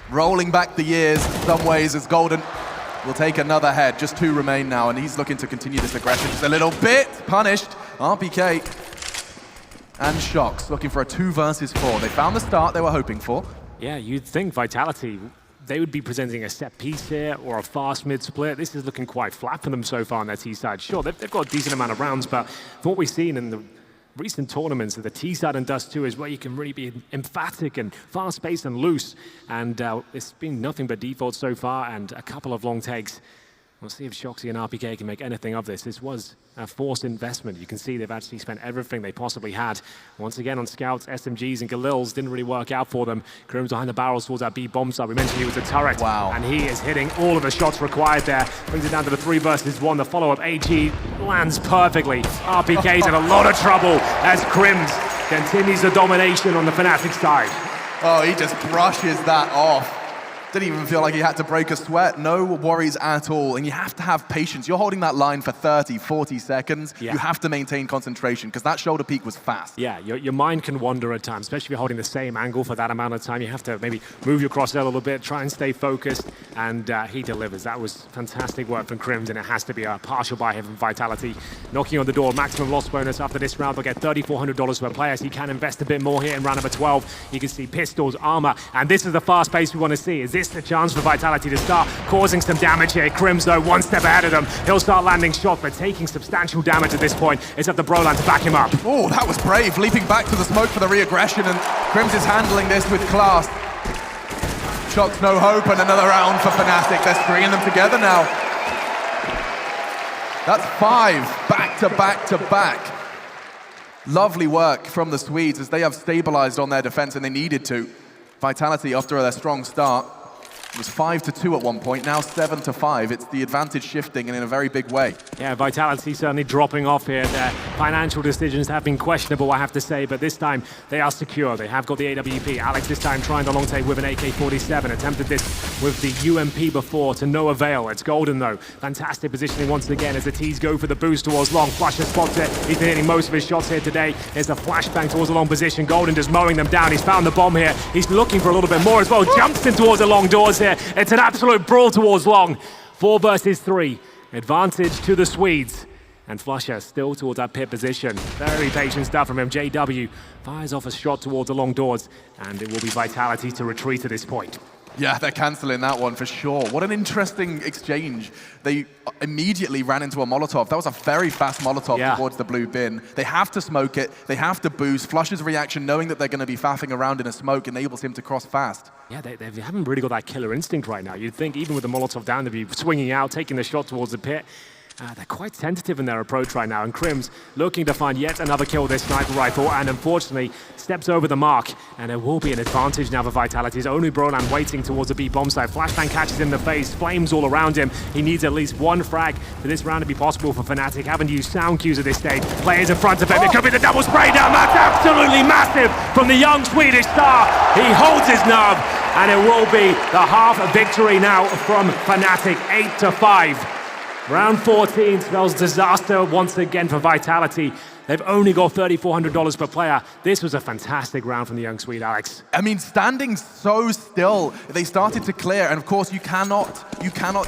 Rolling back the years in some ways as Golden will take another head. Just 2 remain now, and he's looking to continue this aggression just a little bit. Punished. RPK and Shox looking for a 2 versus 4. They found the start they were hoping for. Yeah, you'd think Vitality, they would be presenting a set piece here or a fast mid split. This is looking quite flat for them so far on their T side. Sure, they've got a decent amount of rounds, but from what we've seen in the recent tournaments, the T side and Dust 2 is where you can really be emphatic and fast-paced and loose. And it's been nothing but default so far, and a couple of long takes We'll see if Shoxy and RPK can make anything of this. This was a forced investment. You can see they've actually spent everything they possibly had. Once again on scouts, SMGs and Galils didn't really work out for them. Krim's behind the barrels towards that B bomb site. We mentioned he was a turret. Wow. And he is hitting all of the shots required there. Brings it down to the 3 versus 1. The follow-up AG lands perfectly. RPK's in a lot of trouble as Krims continues the domination on the Fnatic side. Oh, he just brushes that off. Didn't even feel like he had to break a sweat. No worries at all. And you have to have patience. You're holding that line for 30, 40 seconds. Yeah. You have to maintain concentration because that shoulder peak was fast. Yeah, your mind can wander at times, especially if you're holding the same angle for that amount of time. You have to maybe move your crosshair a little bit, try and stay focused, and he delivers. That was fantastic work from Krims, and it has to be a partial buy here from Vitality. Knocking on the door, maximum loss bonus after this round. They'll get $3,400 per player, so you can invest a bit more here in round number 12. You can see pistols, armor, and this is the fast pace we want to see. Is this the chance for Vitality to start causing some damage here? Krims, though, one step ahead of them. He'll start landing shots, but taking substantial damage at this point. It's up to Brolan to back him up. Oh, that was brave. Leaping back to the smoke for the re-aggression, and Krims is handling this with class. Shots no hope, and another round for Fnatic. They're stringing them together now. That's 5 back to back to back. Lovely work from the Swedes as they have stabilized on their defense, and they needed to. Vitality, after their strong start, it was 5-2 at one point, now 7-5. It's the advantage shifting and in a very big way. Yeah, Vitality certainly dropping off here. Their financial decisions have been questionable, I have to say, but this time they are secure. They have got the AWP. Alex this time trying the long take with an AK-47. Attempted this with the UMP before to no avail. It's Golden, though. Fantastic positioning once again as the T's go for the boost towards long. Flusher spots it. He's been hitting most of his shots here today. There's a flashbang towards the long position. Golden just mowing them down. He's found the bomb here. He's looking for a little bit more as well. Jumps in towards the long doors here. It's an absolute brawl towards long. 4 versus 3. Advantage to the Swedes. And Flusher still towards that pit position. Very patient stuff from him. JW fires off a shot towards the long doors. And it will be Vitality to retreat at this point. Yeah, they're cancelling that one for sure. What an interesting exchange. They immediately ran into a Molotov. That was a very fast Molotov towards the blue bin. They have to smoke it. They have to boost. Flusher's reaction, knowing that they're going to be faffing around in a smoke, enables him to cross fast. Yeah, they haven't really got that killer instinct right now. You'd think even with the Molotov down, they'd be swinging out, taking the shot towards the pit. They're quite tentative in their approach right now, and Krims looking to find yet another kill with this sniper rifle, and unfortunately steps over the mark, and it will be an advantage now for Vitality. It's only Brolan waiting towards the B bomb site. Flashbang catches him in the face, flames all around him. He needs at least 1 frag for this round to be possible for Fnatic. Haven't used sound cues at this stage. Players in front of him. It could be the double spray down. That's absolutely massive from the young Swedish star. He holds his nerve, and it will be the half victory now from Fnatic, 8-5. Round 14 spells disaster once again for Vitality. They've only got $3,400 per player. This was a fantastic round from the young Swede, Alex. I mean, standing so still, they started to clear, and of course you cannot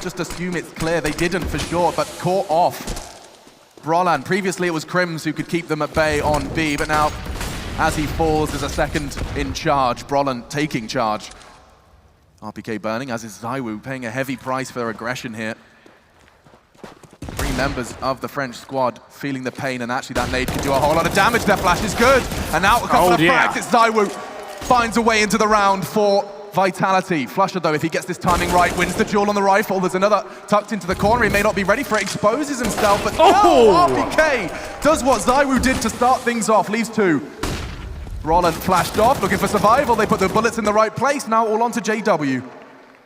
just assume it's clear. They didn't for sure, but caught off Brolan. Previously it was Krims who could keep them at bay on B, but now as he falls, there's a second in charge. Brolan taking charge. RPK burning, as is Zywoo, paying a heavy price for their aggression here. 3 members of the French squad feeling the pain, and actually that nade could do a whole lot of damage. Their flash is good, and now a couple of frags. It's Zywoo finds a way into the round for Vitality. Flusher, though, if he gets this timing right, wins the duel on the rifle. There's another tucked into the corner. He may not be ready for it, exposes himself, but no, RPK does what Zywoo did to start things off, leaves 2. Brolan flashed off, looking for survival. They put the bullets in the right place. Now all on to JW.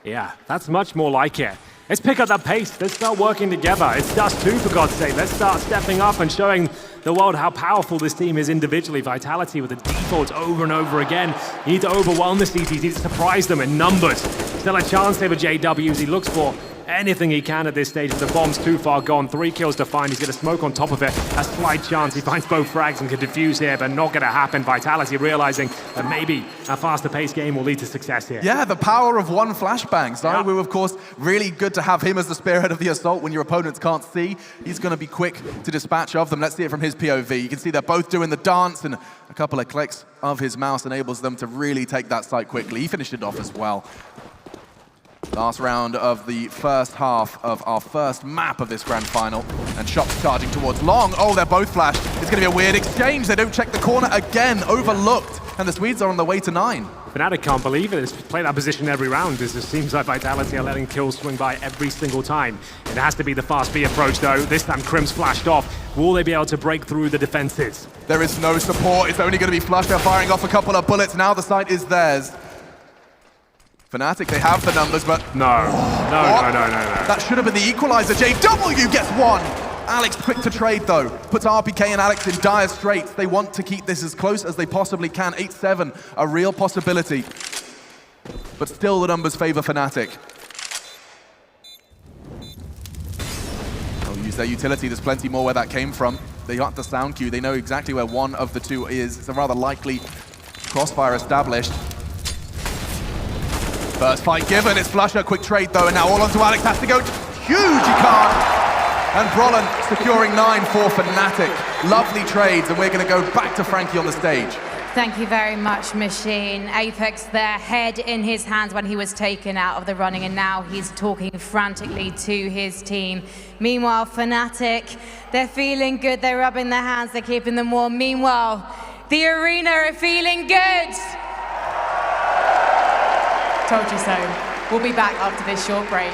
Yeah, that's much more like it. Let's pick up that pace. Let's start working together. It's just 2, for God's sake. Let's start stepping up and showing the world how powerful this team is individually. Vitality with the defaults over and over again. You need to overwhelm the CTs. You need to surprise them in numbers. Still a chance here for JW as he looks for anything he can at this stage. The bomb's too far gone. 3 kills to find. He's going to smoke on top of it. A slight chance. He finds both frags and can defuse here, but not going to happen. Vitality realizing that maybe a faster paced game will lead to success here. Yeah, the power of 1 flashbang. Zywoo, of course, really good to have him as the spearhead of the assault when your opponents can't see. He's going to be quick to dispatch of them. Let's see it from his POV. You can see they're both doing the dance, and a couple of clicks of his mouse enables them to really take that site quickly. He finished it off as well. Last round of the first half of our first map of this grand final. And Shops charging towards long. Oh, they're both flashed. It's going to be a weird exchange. They don't check the corner again. Overlooked. And the Swedes are on the way to 9. Fnatic can't believe it. It's played that position every round. It just seems like Vitality are letting kills swing by every single time. It has to be the fast B approach, though. This time, Crim's flashed off. Will they be able to break through the defenses? There is no support. It's only going to be flusha firing off a couple of bullets. Now the site is theirs. Fnatic, they have the numbers, but... No. That should have been the equalizer. JW gets one. Alex quick to trade, though. Puts RPK and Alex in dire straits. They want to keep this as close as they possibly can. 8-7, a real possibility. But still the numbers favor Fnatic. They'll use their utility. There's plenty more where that came from. They got the sound cue. They know exactly where one of the two is. It's a rather likely crossfire established. First fight given, it's flusha, quick trade though, and now all onto Alex, has to go huge, he can't. And Brolin securing 9 for Fnatic. Lovely trades, and we're gonna go back to Frankie on the stage. Thank you very much, Machine. Apex, their head in his hands when he was taken out of the running, and now he's talking frantically to his team. Meanwhile, Fnatic, they're feeling good, they're rubbing their hands, they're keeping them warm. Meanwhile, the arena are feeling good. Told you so. We'll be back after this short break.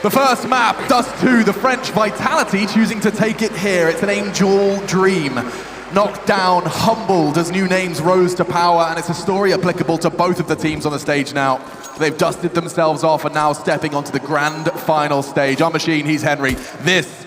The first map, Dust 2, the French Vitality choosing to take it here. It's an Angel Dream. Knocked down, humbled as new names rose to power, and it's a story applicable to both of the teams on the stage now. They've dusted themselves off and now stepping onto the grand final stage. Our Machine, he's Henry. This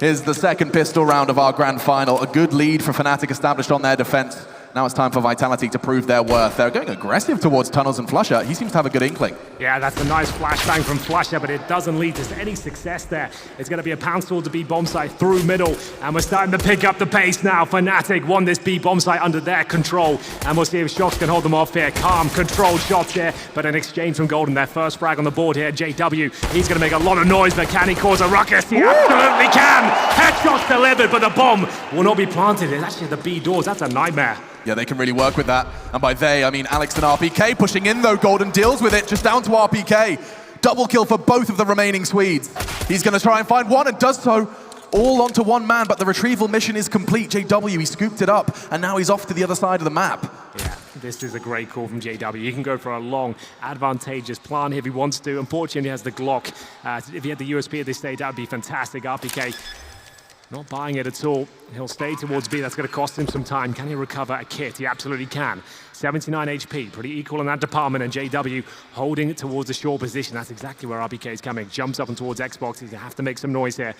is the second pistol round of our grand final. A good lead for Fnatic established on their defense. Now it's time for Vitality to prove their worth. They're going aggressive towards Tunnels and flusha. He seems to have a good inkling. Yeah, that's a nice flashbang from flusha, but it doesn't lead to any success there. It's going to be a pound sword to B bomb site through middle, and we're starting to pick up the pace now. Fnatic won this B bomb site under their control, and we'll see if Shox can hold them off here. Calm, controlled shots here, but an exchange from Golden. Their first frag on the board here. JW, he's going to make a lot of noise, but can he cause a ruckus? He absolutely can! Headshots delivered, but the bomb will not be planted. It's actually the B doors. That's a nightmare. Yeah, they can really work with that. And by they, I mean Alex and RPK pushing in though. Golden deals with it, just down to RPK. Double kill for both of the remaining Swedes. He's gonna try and find one and does so all onto one man, but the retrieval mission is complete. JW, he scooped it up, and now he's off to the other side of the map. Yeah, this is a great call from JW. He can go for a long, advantageous plan if he wants to. Unfortunately, he has the Glock. If he had the USP at this stage, that would be fantastic. RPK Not buying it at all. He'll stay towards B. That's going to cost him some time. Can he recover a kit? He absolutely can. 79 HP, pretty equal in that department, and JW holding it towards the short position. That's exactly where RBK is coming. Jumps up and towards Xbox. He's going to have to make some noise here.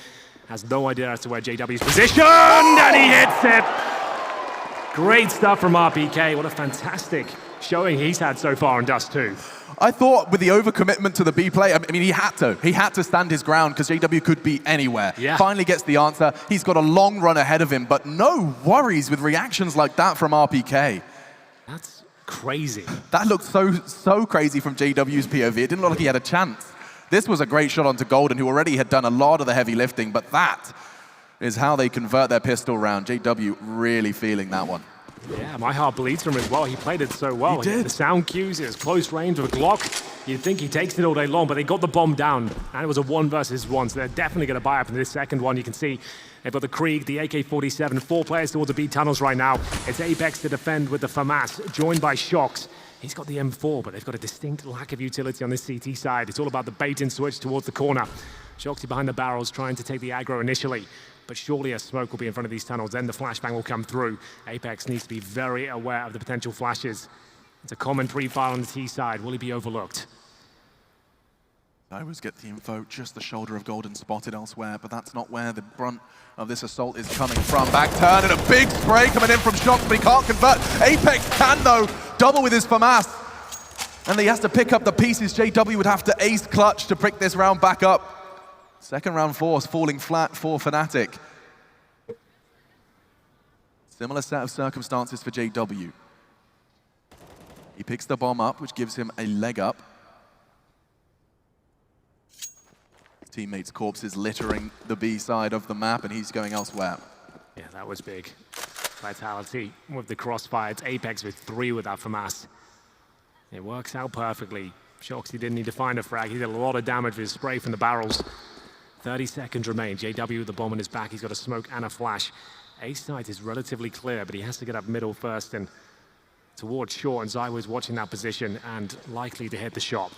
Has no idea as to where JW's positioned, and he hits it! Great stuff from RBK. What a fantastic showing he's had so far in Dust 2. I thought with the overcommitment to the B play, I mean, he had to stand his ground because JW could be anywhere. Yeah. Finally gets the answer. He's got a long run ahead of him, but no worries with reactions like that from RPK. That's crazy. That looked so crazy from JW's POV. It didn't look like he had a chance. This was a great shot onto Golden, who already had done a lot of the heavy lifting, but that is how they convert their pistol round. JW really feeling that one. Yeah, my heart bleeds for him as well. He played it so well. He did. The sound cues, it was close range with a Glock. You'd think he takes it all day long, but they got the bomb down, and it was a 1 versus 1, so they're definitely going to buy up in this second one. You can see they've got the Krieg, the AK-47, 4 players towards the B tunnels right now. It's Apex to defend with the FAMAS, joined by Shox. He's got the M4, but they've got a distinct lack of utility on this CT side. It's all about the bait and switch towards the corner. Shoxy behind the barrels, trying to take the aggro initially. But surely a smoke will be in front of these tunnels, then the flashbang will come through. Apex needs to be very aware of the potential flashes. It's a common pre-fire on the T side. Will he be overlooked? Owers get the info, just the shoulder of Golden spotted elsewhere, but that's not where the brunt of this assault is coming from. Back turn and a big spray coming in from Shox, but he can't convert. Apex can though, double with his FAMAS. And he has to pick up the pieces. JW would have to ace clutch to pick this round back up. Second round force falling flat for Fnatic. Similar set of circumstances for JW. He picks the bomb up, which gives him a leg up. His teammates' corpses littering the B side of the map, and he's going elsewhere. Yeah, that was big. Vitality with the crossfire. It's Apex with 3 with that FAMAS. It works out perfectly. Shoxy didn't need to find a frag. He did a lot of damage with his spray from the barrels. 30 seconds remain. JW with the bomb on his back. He's got a smoke and a flash. A side is relatively clear, but he has to get up middle first and towards short. And Zywoo is watching that position and likely to hit the shot.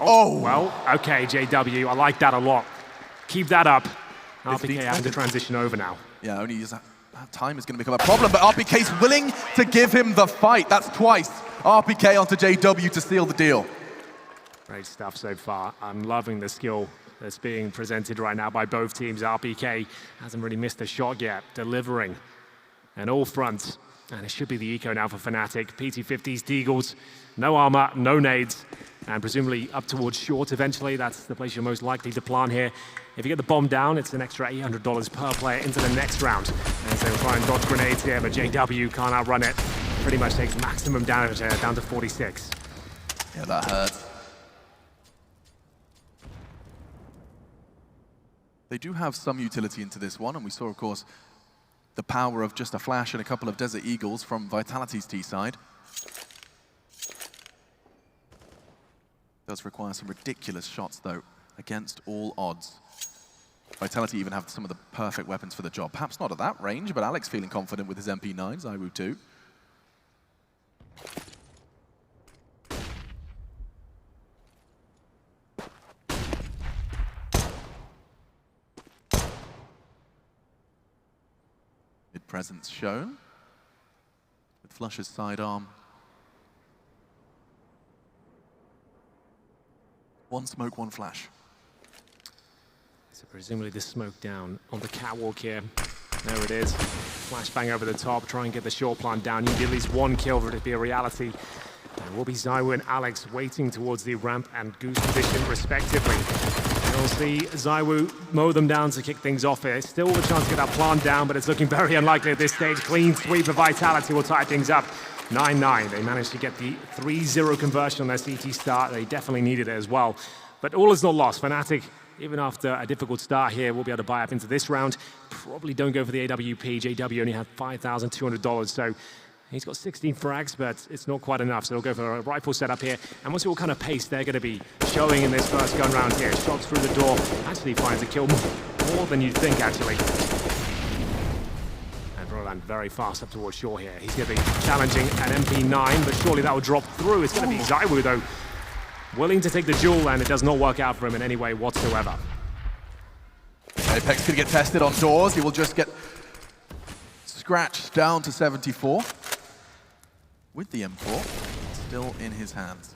Oh, well, okay, JW. I like that a lot. Keep that up. RPK having to transition over now. Yeah, only that time is going to become a problem, but RPK's willing to give him the fight. That's twice. RPK onto JW to seal the deal. Great stuff so far. I'm loving the skill that's being presented right now by both teams. RPK hasn't really missed a shot yet, delivering on all fronts. And it should be the eco now for Fnatic. PT-50s, Deagles, no armor, no nades, and presumably up towards short eventually. That's the place you're most likely to plant here. If you get the bomb down, it's an extra $800 per player into the next round. And so try and dodge grenades here, but JW can't outrun it. Pretty much takes maximum damage down to 46. Yeah, that hurts. They do have some utility into this one, and we saw, of course, the power of just a flash and a couple of Desert Eagles from Vitality's T side. Does require some ridiculous shots, though, against all odds. Vitality even have some of the perfect weapons for the job. Perhaps not at that range, but Alex feeling confident with his MP9, Zywoo too. Presence shown with Flush's sidearm. One smoke, one flash. So presumably the smoke down on the catwalk here. There it is. Flashbang over the top, try and get the short plant down. You need at least one kill for it to be a reality. There will be Zywoo and Alex waiting towards the ramp and goose position respectively. We'll see Zywoo mow them down to kick things off here. Still with a chance to get that plant down, but it's looking very unlikely at this stage. Clean sweep of Vitality will tie things up. 9-9. They managed to get the 3-0 conversion on their CT start. They definitely needed it as well. But all is not lost. Fnatic, even after a difficult start here, will be able to buy up into this round. Probably don't go for the AWP. JW only had $5,200, so he's got 16 frags, but it's not quite enough, so they'll go for a rifle setup here. And we'll see what kind of pace they're going to be showing in this first gun round here. Shots through the door, actually finds a kill more than you'd think, actually. And Roland very fast up towards shore here. He's going to be challenging an MP9, but surely that will drop through. It's going to be Zywoo, though, willing to take the duel, and it does not work out for him in any way whatsoever. Apex could get tested on doors. He will just get scratched down to 74 with the M4 still in his hands.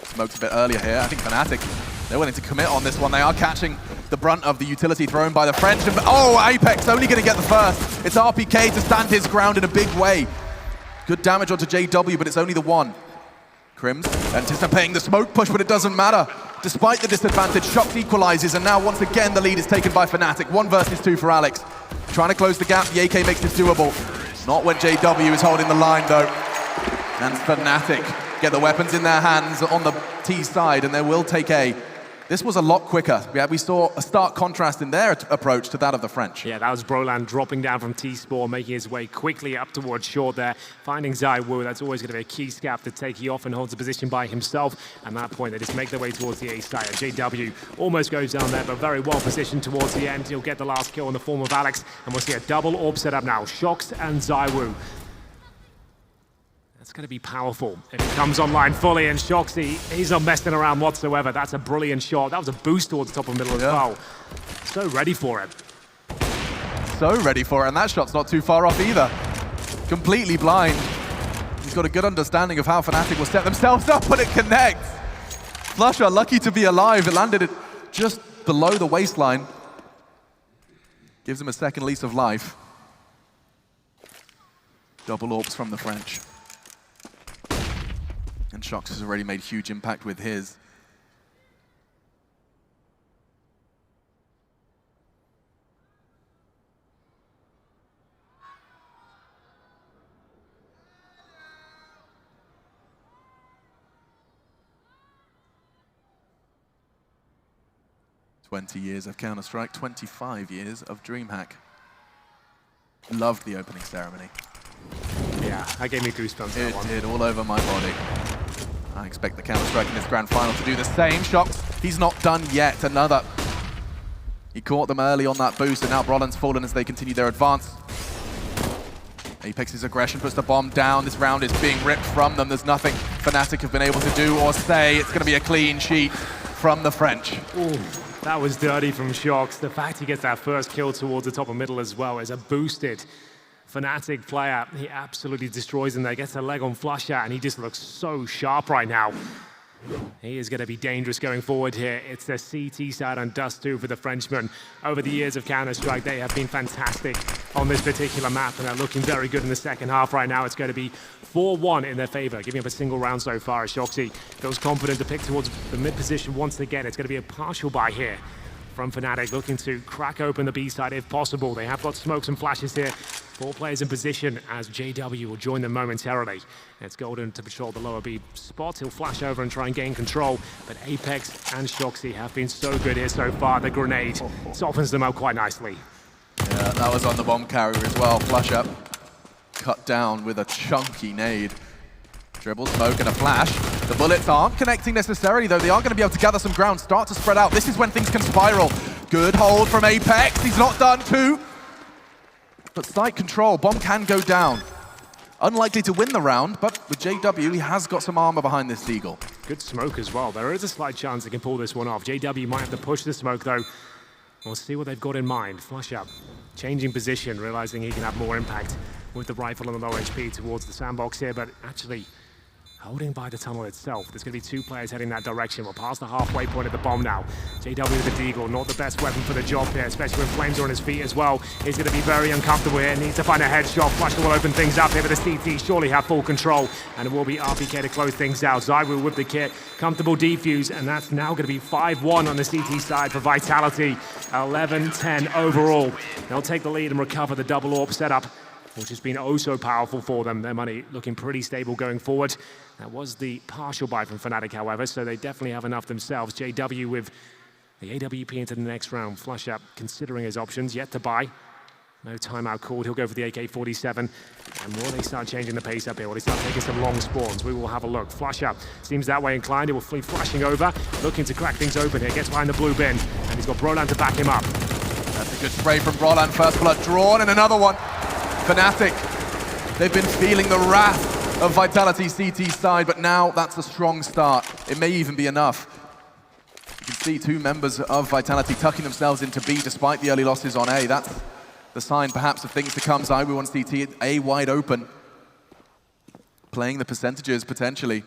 Smoked a bit earlier here. I think Fnatic, they're willing to commit on this one. They are catching the brunt of the utility thrown by the French. And, oh, Apex only going to get the first. It's RPK to stand his ground in a big way. Good damage onto JW, but it's only the one. Crims anticipating the smoke push, but it doesn't matter. Despite the disadvantage, Shox equalizes, and now once again the lead is taken by Fnatic. 1 versus 2 for Alex. Trying to close the gap, the AK makes this doable. Not when JW is holding the line though. And Fnatic get the weapons in their hands on the T side, and they will take A. This was a lot quicker. We saw a stark contrast in their approach to that of the French. Yeah, that was Brolan dropping down from T-Spore, making his way quickly up towards short there, finding ZywOo. That's always going to be a key scap to take. He often holds a position by himself. At that point, they just make their way towards the A side. JW almost goes down there, but very well positioned towards the end. He'll get the last kill in the form of Alex, and we'll see a double AWP set up now. Shox and ZywOo. It's going to be powerful if it comes online fully, and Shoxy, he's not messing around whatsoever. That's a brilliant shot. That was a boost towards the top of the middle as well. So ready for it. So ready for it, and that shot's not too far off either. Completely blind. He's got a good understanding of how Fnatic will set themselves up when it connects. Flusher, lucky to be alive. It landed it just below the waistline. Gives him a second lease of life. Double AWPs from the French. And Shox has already made huge impact with his. "20 years of Counter-Strike, 25 years of DreamHack." Loved the opening ceremony. Yeah, that gave me goosebumps. It did, all over my body. I expect the Counter-Strike in this grand final to do the same. Shox, he's not done yet. Another. He caught them early on that boost, and now Brolan's fallen as they continue their advance. Apex's aggression puts the bomb down. This round is being ripped from them. There's nothing Fnatic have been able to do or say. It's going to be a clean sheet from the French. Ooh, that was dirty from Shox. The fact he gets that first kill towards the top of middle as well is a boosted Fnatic player. He absolutely destroys them there, gets a leg on flush out, and he just looks so sharp right now. He is going to be dangerous going forward here. It's the CT side on Dust 2 for the Frenchman. Over the years of Counter-Strike, they have been fantastic on this particular map, and they're looking very good in the second half right now. It's going to be 4-1 in their favor, giving up a single round so far as Shoxy feels confident to pick towards the mid position once again. It's going to be a partial buy here from Fnatic, looking to crack open the B side if possible. They have got smokes and flashes here. 4 players in position as JW will join them momentarily. It's Golden to patrol the lower B spot. He'll flash over and try and gain control, but Apex and Shoxy have been so good here so far. The grenade softens them up quite nicely. Yeah, that was on the bomb carrier as well. Flush up, cut down with a chunky nade. Dribble, smoke, and a flash. The bullets aren't connecting necessarily, though. They are going to be able to gather some ground, start to spread out. This is when things can spiral. Good hold from Apex. He's not done too. But site control, bomb can go down. Unlikely to win the round, but with JW, he has got some armor behind this Deagle. Good smoke as well. There is a slight chance they can pull this one off. JW might have to push the smoke, though. We'll see what they've got in mind. Flush up, changing position, realizing he can have more impact with the rifle and the low HP towards the sandbox here, but actually holding by the tunnel itself. There's going to be 2 players heading that direction. We're past the halfway point of the bomb now. JW with the Deagle, not the best weapon for the job here, especially when flames are on his feet as well. He's going to be very uncomfortable here. Needs to find a headshot. Flusher will open things up here, but the CT surely have full control, and it will be RPK to close things out. ZywOo with the kit, comfortable defuse, and that's now going to be 5-1 on the CT side for Vitality. 11-10 overall. They'll take the lead and recover the double AWP setup, which has been oh so powerful for them. Their money looking pretty stable going forward. That was the partial buy from Fnatic, however, so they definitely have enough themselves. JW with the AWP into the next round. Flush up, considering his options, yet to buy. No timeout called. He'll go for the AK-47. And will they start changing the pace up here? Will they start taking some long spawns? We will have a look. Flush up. Seems that way inclined. He will flee flashing over, looking to crack things open here. Gets behind the blue bin, and he's got Brolan to back him up. That's a good spray from Brolan. First blood drawn, and another one. Fnatic, they've been feeling the wrath of Vitality CT side, but now that's a strong start. It may even be enough. You can see two members of Vitality tucking themselves into B despite the early losses on A. That's the sign perhaps of things to come. ZywOo on CT, A wide open. Playing the percentages potentially.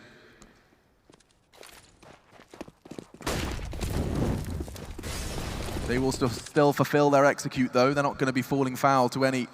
They will still fulfill their execute though. They're not going to be falling foul to any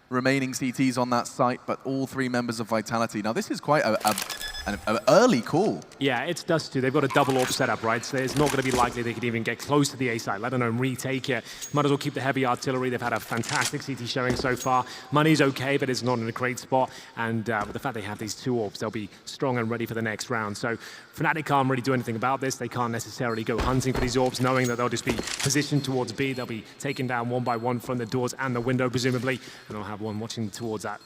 remaining CTs on that site, but all three members of Vitality. Now this is quite an early call. Yeah, it's Dust 2. They've got a double AWP setup, right? So it's not going to be likely they could even get close to the A site, let alone retake it. Might as well keep the heavy artillery. They've had a fantastic CT showing so far. Money's okay, but it's not in a great spot. And with the fact they have these two AWPs, they'll be strong and ready for the next round. So Fnatic can't really do anything about this. They can't necessarily go hunting for these AWPs, knowing that they'll just be positioned towards B. They'll be taken down one by one from the doors and the window, presumably. And they'll have one watching towards that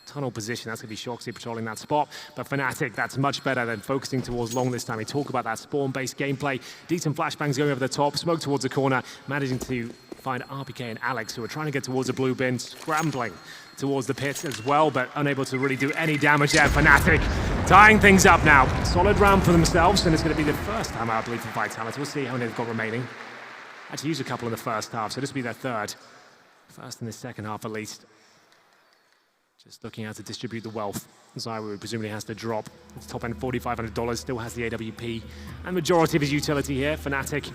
tunnel position. That's going to be Shoxy patrolling that spot. But Fnatic, that's much better than focusing towards long this time. We talk about that spawn-based gameplay. Decent flashbangs going over the top. Smoke towards the corner. Managing to find RPK and Alex, who are trying to get towards the blue bin. Scrambling towards the pits as well, but unable to really do any damage there. Fnatic tying things up now. Solid round for themselves, and it's going to be the first time, I believe, for Vitality. We'll see how many they've got remaining. Actually used a couple in the first half, so this will be their third. First in the second half, at least. Just looking how to distribute the wealth. ZywOo presumably has to drop. It's top end $4,500, still has the AWP. And majority of his utility here. Fnatic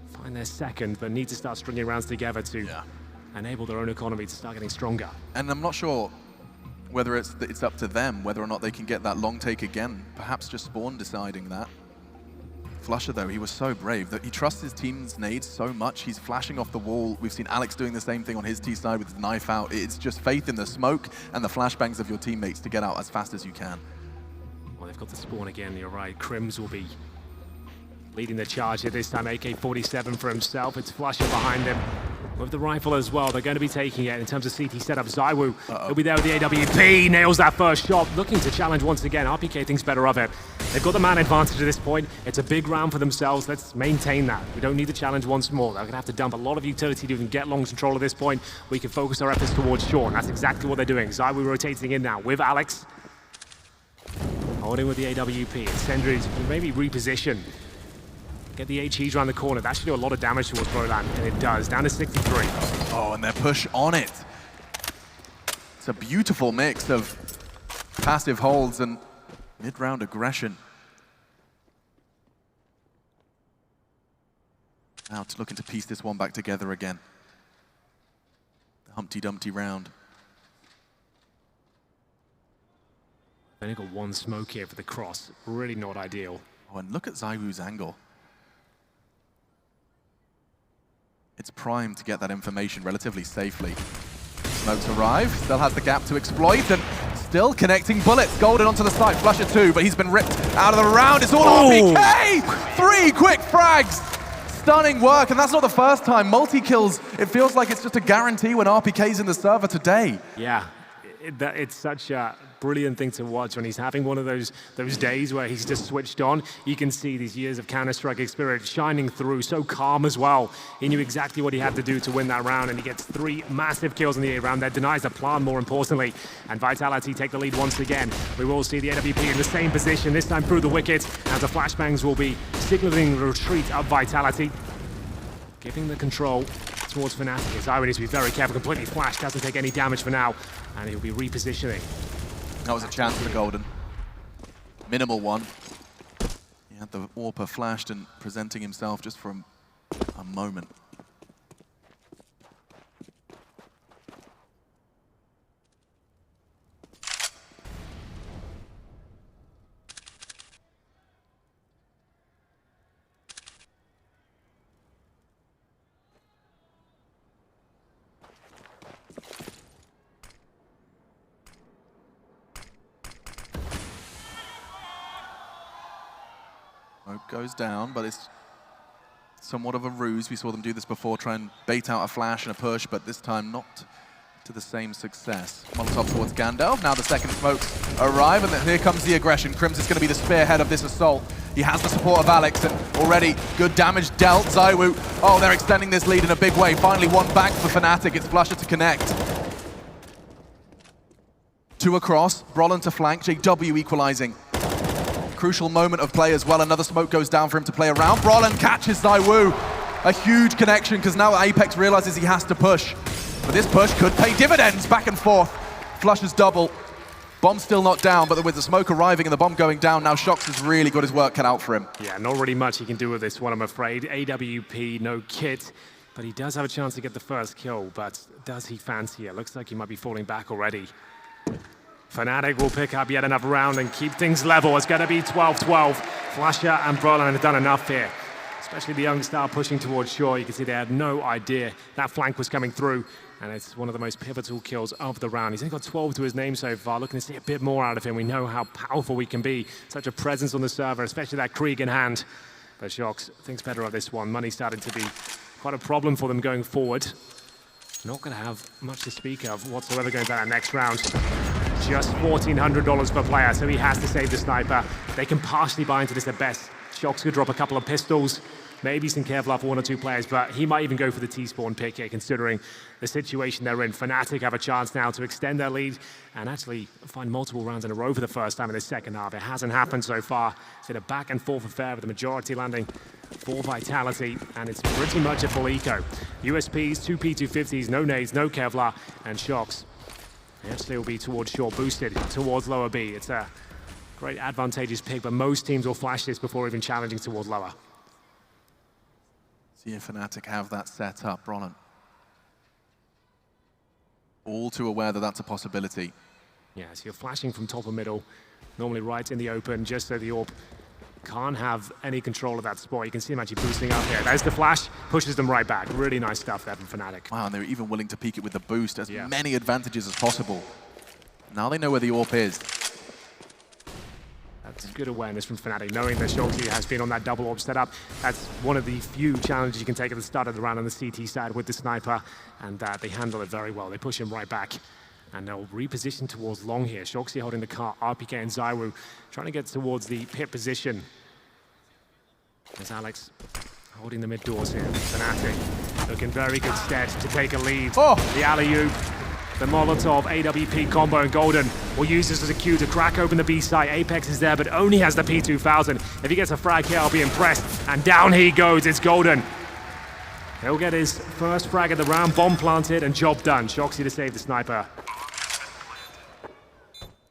find their second, but need to start stringing rounds together to enable their own economy to start getting stronger. And I'm not sure whether it's up to them, whether or not they can get that long take again. Perhaps just Spawn deciding that. Flusher, though, he was so brave that he trusts his team's nades so much. He's flashing off the wall. We've seen Alex doing the same thing on his T side with the knife out. It's just faith in the smoke and the flashbangs of your teammates to get out as fast as you can. Well, they've got the spawn again, you're right. Crims will be leading the charge here this time. AK-47 for himself. It's Flusher behind him with the rifle as well. They're going to be taking it in terms of CT setup. ZywOo will be there with the AWP. Nails that first shot. Looking to challenge once again. RPK thinks better of it. They've got the man advantage at this point. It's a big round for themselves. Let's maintain that. We don't need the challenge once more. They're going to have to dump a lot of utility to even get long control at this point. We can focus our efforts towards Sean. That's exactly what they're doing. ZywOo rotating in now with Alex. Holding with the AWP. Incendiaries maybe reposition. Get the HEs around the corner. That should do a lot of damage towards Broland, and it does. Down to 63. Oh, and their push on it. It's a beautiful mix of passive holds and mid-round aggression. Now to looking to piece this one back together again. The Humpty Dumpty round. They've only got one smoke here for the cross. Really not ideal. Oh, and look at ZywOo's angle. It's primed to get that information relatively safely. Smokes arrive, still has the gap to exploit, and still connecting bullets. Golden onto the side, Flusher 2, but he's been ripped out of the round. It's all RPK! 3 quick frags! Stunning work, and that's not the first time. Multi-kills, it feels like it's just a guarantee when RPK's in the server today. Yeah, it's such a brilliant thing to watch when he's having one of those days where he's just switched on. You can see these years of Counter-Strike experience shining through, so calm as well. He knew exactly what he had to do to win that round, and he gets 3 massive kills in the A round. That denies the plan, more importantly. And Vitality take the lead once again. We will see the AWP in the same position, this time through the wicket, as the flashbangs will be signaling the retreat of Vitality. Giving the control towards Fnatic. ZywOo needs to be very careful, completely flashed, doesn't take any damage for now, and he'll be repositioning. That was a chance for Golden. Minimal one. He had the AWP flashed and presenting himself just for a moment. Smoke goes down, but it's somewhat of a ruse. We saw them do this before, try and bait out a flash and a push, but this time not to the same success. Molotov towards Gandalf. Now the second smokes arrive, and then here comes the aggression. Crims is going to be the spearhead of this assault. He has the support of Alex, and already good damage dealt. ZywOo, oh, they're extending this lead in a big way. Finally one back for Fnatic. It's Flusher to connect. 2 across, Broland to flank, JW equalizing. crucial moment of play as well. Another smoke goes down for him to play around. Brollan catches ZywOo. A huge connection, because now Apex realizes he has to push. But this push could pay dividends back and forth. Flushes double. Bomb's still not down, but with the smoke arriving and the bomb going down, now Shox has really got his work cut out for him. Yeah, not really much he can do with this one, I'm afraid. AWP, no kit, but he does have a chance to get the first kill, but does he fancy it? Looks like he might be falling back already. Fnatic will pick up yet another round and keep things level. It's going to be 12-12. Flasher and Brollan have done enough here, especially the young star pushing towards shore. You can see they had no idea that flank was coming through. And it's one of the most pivotal kills of the round. He's only got 12 to his name so far. Looking to see a bit more out of him. We know how powerful we can be. Such a presence on the server, especially that Krieg in hand. But Shox thinks better of this one. Money starting to be quite a problem for them going forward. Not going to have much to speak of whatsoever going down that next round. Just $1,400 per player, so he has to save the sniper. They can partially buy into this at best. Shox could drop a couple of pistols. Maybe some Kevlar for 1 or 2 players, but he might even go for the T-spawn pick here, considering the situation they're in. Fnatic have a chance now to extend their lead and actually find multiple rounds in a row for the first time in the second half. It hasn't happened so far. It's been a back and forth affair with the majority landing for Vitality, and it's pretty much a full eco. USPs, 2 P250s, no nades, no Kevlar, and Shox. They actually will be towards shore, boosted towards lower B. It's a great advantageous pick, but most teams will flash this before even challenging towards lower. See if Fnatic have that set up, Brollan. All too aware that that's a possibility. Yeah, so you're flashing from top or middle, normally right in the open, just so the AWP can't have any control of that spot. You can see him actually boosting up here. There's the flash, pushes them right back. Really nice stuff there from Fnatic. Wow, and they're even willing to peek it with the boost, as many advantages as possible. Now they know where the AWP is. That's good awareness from Fnatic, knowing that Shox has been on that double AWP setup. That's one of the few challenges you can take at the start of the round on the CT side with the sniper, and they handle it very well. They push him right back, and they'll reposition towards long here. Shox holding the car, RPK and ZywOo trying to get towards the pit position. There's Alex holding the mid doors here. Fnatic looking very good stead to take a lead. Oh. The alley-oop. The Molotov AWP combo, and Golden will use this as a cue to crack open the B site. Apex is there, but only has the P2000. If he gets a frag here, I'll be impressed. And down he goes, it's Golden. He'll get his first frag of the round, bomb planted, and job done. Shoxy to save the sniper.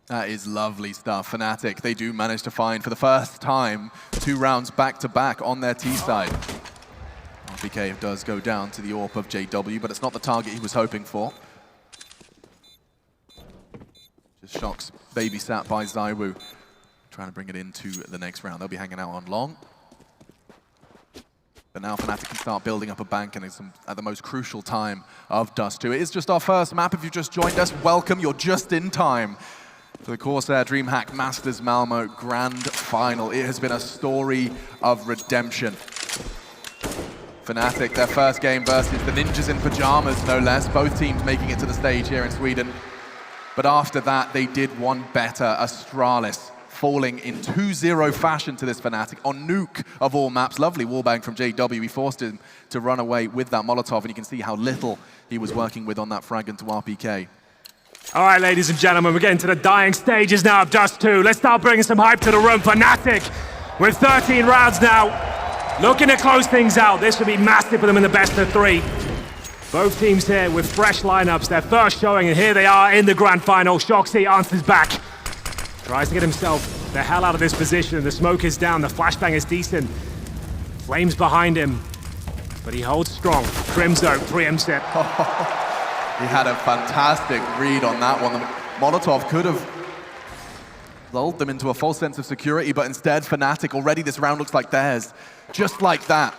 That is lovely stuff. Fnatic, they do manage to find, for the first time, 2 rounds back-to-back on their T side. RPK does go down to the AWP of JW, but it's not the target he was hoping for. Just Shox babysat by ZywOo, trying to bring it into the next round. They'll be hanging out on long. But now Fnatic can start building up a bank, and it's at the most crucial time of Dust 2. It is just our first map. If you've just joined us, welcome. You're just in time for the CORSAIR DreamHack Masters Malmö Grand Final. It has been a story of redemption. Fnatic, their first game versus the Ninjas in Pajamas, no less. Both teams making it to the stage here in Sweden. But after that, they did one better. Astralis falling in 2-0 fashion to this Fnatic on Nuke of all maps. Lovely wallbang from JW. He forced him to run away with that Molotov, and you can see how little he was working with on that frag into RPK. All right, ladies and gentlemen, we're getting to the dying stages now of Dust 2. Let's start bringing some hype to the room. Fnatic, with 13 rounds now, looking to close things out. This would be massive for them in the best of 3. Both teams here with fresh lineups, their first showing, and here they are in the grand final. Shoxy answers back. Tries to get himself the hell out of this position. The smoke is down, the flashbang is decent. Flames behind him, but he holds strong. Crimzo preempts it. He had a fantastic read on that one. The Molotov could have lulled them into a false sense of security, but instead, Fnatic, already this round looks like theirs. Just like that.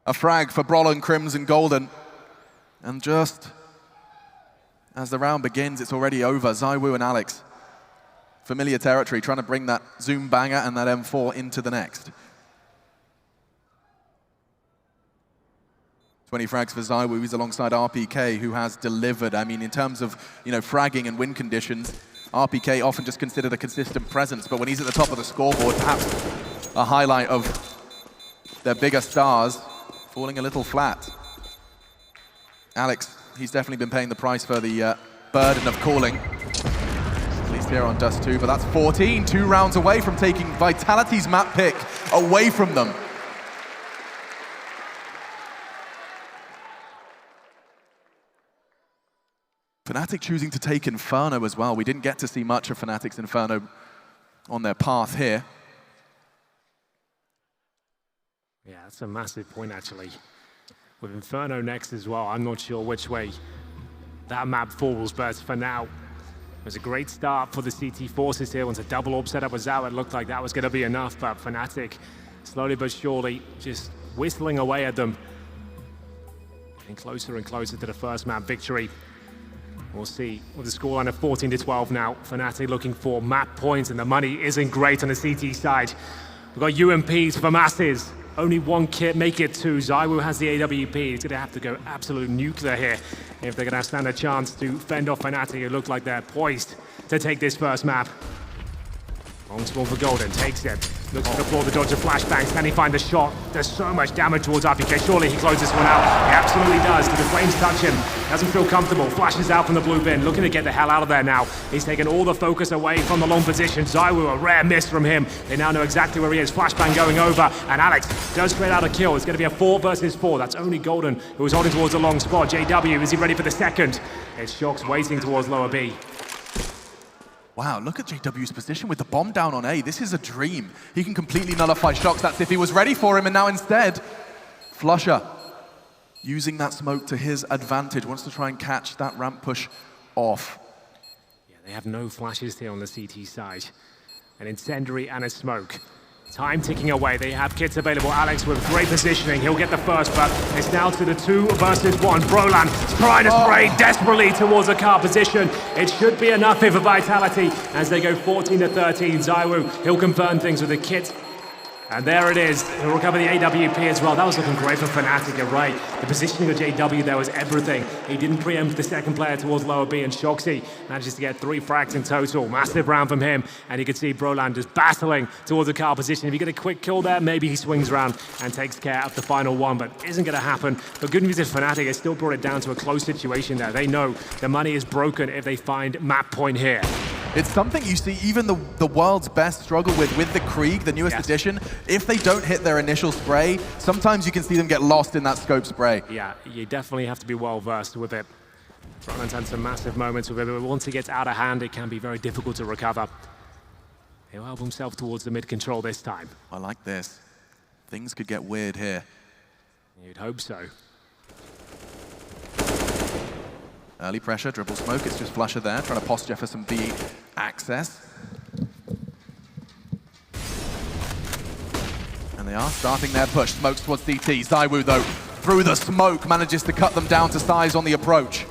A frag for Brollan, Crimson, Golden. And just as the round begins, it's already over. ZywOo and Alex, familiar territory, trying to bring that Zoom banger and that M4 into the next. 20 frags for ZywOo. He's alongside RPK, who has delivered. I mean, in terms of, fragging and win conditions, RPK often just considered a consistent presence, but when he's at the top of the scoreboard, perhaps a highlight of their bigger stars falling a little flat. Alex, he's definitely been paying the price for the burden of calling. At least here on Dust 2, but that's 14, 2 rounds away from taking Vitality's map pick away from them. Fnatic choosing to take Inferno as well. We didn't get to see much of Fnatic's Inferno on their path here. Yeah, that's a massive point, actually. With Inferno next as well, I'm not sure which way that map falls, but for now, it was a great start for the CT forces here. Once a double orb setup was out, it looked like that was going to be enough, but Fnatic, slowly but surely, just whistling away at them. Getting closer and closer to the first map victory. We'll see with the scoreline of 14-12 now. Fnatic looking for map points, and the money isn't great on the CT side. We've got UMPs for masses. Only one kit, make it 2. ZywOo has the AWP. He's going to have to go absolute nuclear here if they're going to stand a chance to fend off Fnatic. It looked like they're poised to take this first map. Long spawn for Golden, takes it. Looks to the floor, the dodge of flashbangs. Can he find the shot? There's so much damage towards RPK. Surely he closes this one out. He absolutely does. Did the flames touch him? Doesn't feel comfortable. Flashes out from the blue bin. Looking to get the hell out of there now. He's taken all the focus away from the long position. ZywOo, a rare miss from him. They now know exactly where he is. Flashbang going over. And Alex does create out a kill. It's going to be a 4 versus 4. That's only Golden who was holding towards a long spot. JW, is he ready for the second? It's Shox waiting towards lower B. Wow, look at JW's position with the bomb down on A. This is a dream. He can completely nullify Shox. That's if he was ready for him, and now instead, Flusher using that smoke to his advantage. Wants to try and catch that ramp push off. Yeah, they have no flashes here on the CT side. An incendiary and a smoke. Time ticking away. They have kits available. Alex with great positioning. He'll get the first, but it's now to the 2 versus 1. Brolan trying to spray desperately towards a car position. It should be enough here for Vitality as they go 14-13. ZywOo, he'll confirm things with the kit. And there it is. He'll recover the AWP as well. That was looking great for Fnatic, you're right. The positioning of JW there was everything. He didn't preempt the second player towards lower B, and Shoxy manages to get 3 frags in total. Massive round from him, and you can see Brolan just battling towards the car position. If you get a quick kill there, maybe he swings around and takes care of the final one, but isn't going to happen. The good news is Fnatic has still brought it down to a close situation there. They know the money is broken if they find map point here. It's something you see even the world's best struggle with the Krieg, the newest edition. If they don't hit their initial spray, sometimes you can see them get lost in that scope spray. Yeah, you definitely have to be well versed with it. Brolan's had some massive moments with it, but once it gets out of hand, it can be very difficult to recover. He'll help himself towards the mid-control this time. I like this. Things could get weird here. You'd hope so. Early pressure, dribble smoke, it's just Flusher there, trying to posture for some B access. And they are starting their push, smokes towards DT. ZywOo, though, through the smoke, manages to cut them down to size on the approach.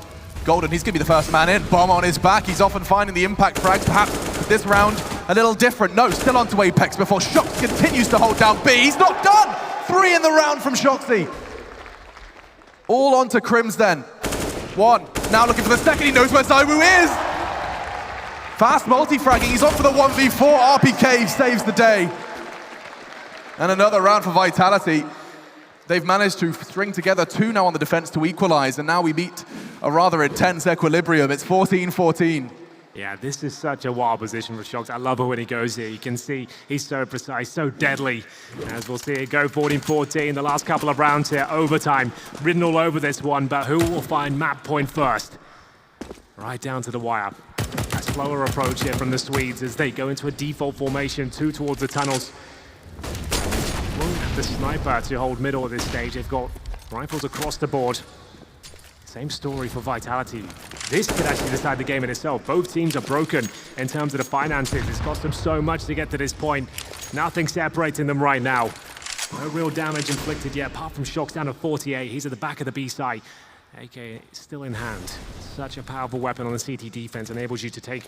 Golden, he's going to be the first man in, bomb on his back. He's often finding the impact frags, perhaps this round a little different. No, still onto Apex before Shox continues to hold down B. He's not done! 3 in the round from Shoxy. All onto Crims then. 1, now looking for the second, he knows where ZywOo is! Fast multi-fragging, he's on for the 1v4, RPK saves the day. And another round for Vitality. They've managed to string together 2 now on the defense to equalize, and now we meet a rather intense equilibrium. It's 14-14. Yeah, this is such a wild position for Shox. I love it when he goes here. You can see he's so precise, so deadly. As we'll see it go 14-14, the last couple of rounds here, overtime. Ridden all over this one, but who will find map point first? Right down to the wire. A slower approach here from the Swedes as they go into a default formation, 2 towards the tunnels. Won't have the sniper to hold middle at this stage. They've got rifles across the board. Same story for Vitality. This could actually decide the game in itself. Both teams are broken in terms of the finances. It's cost them so much to get to this point. Nothing separating them right now. No real damage inflicted yet, apart from Shox down to 48. He's at the back of the B side. AK still in hand. Such a powerful weapon on the CT defense. Enables you to take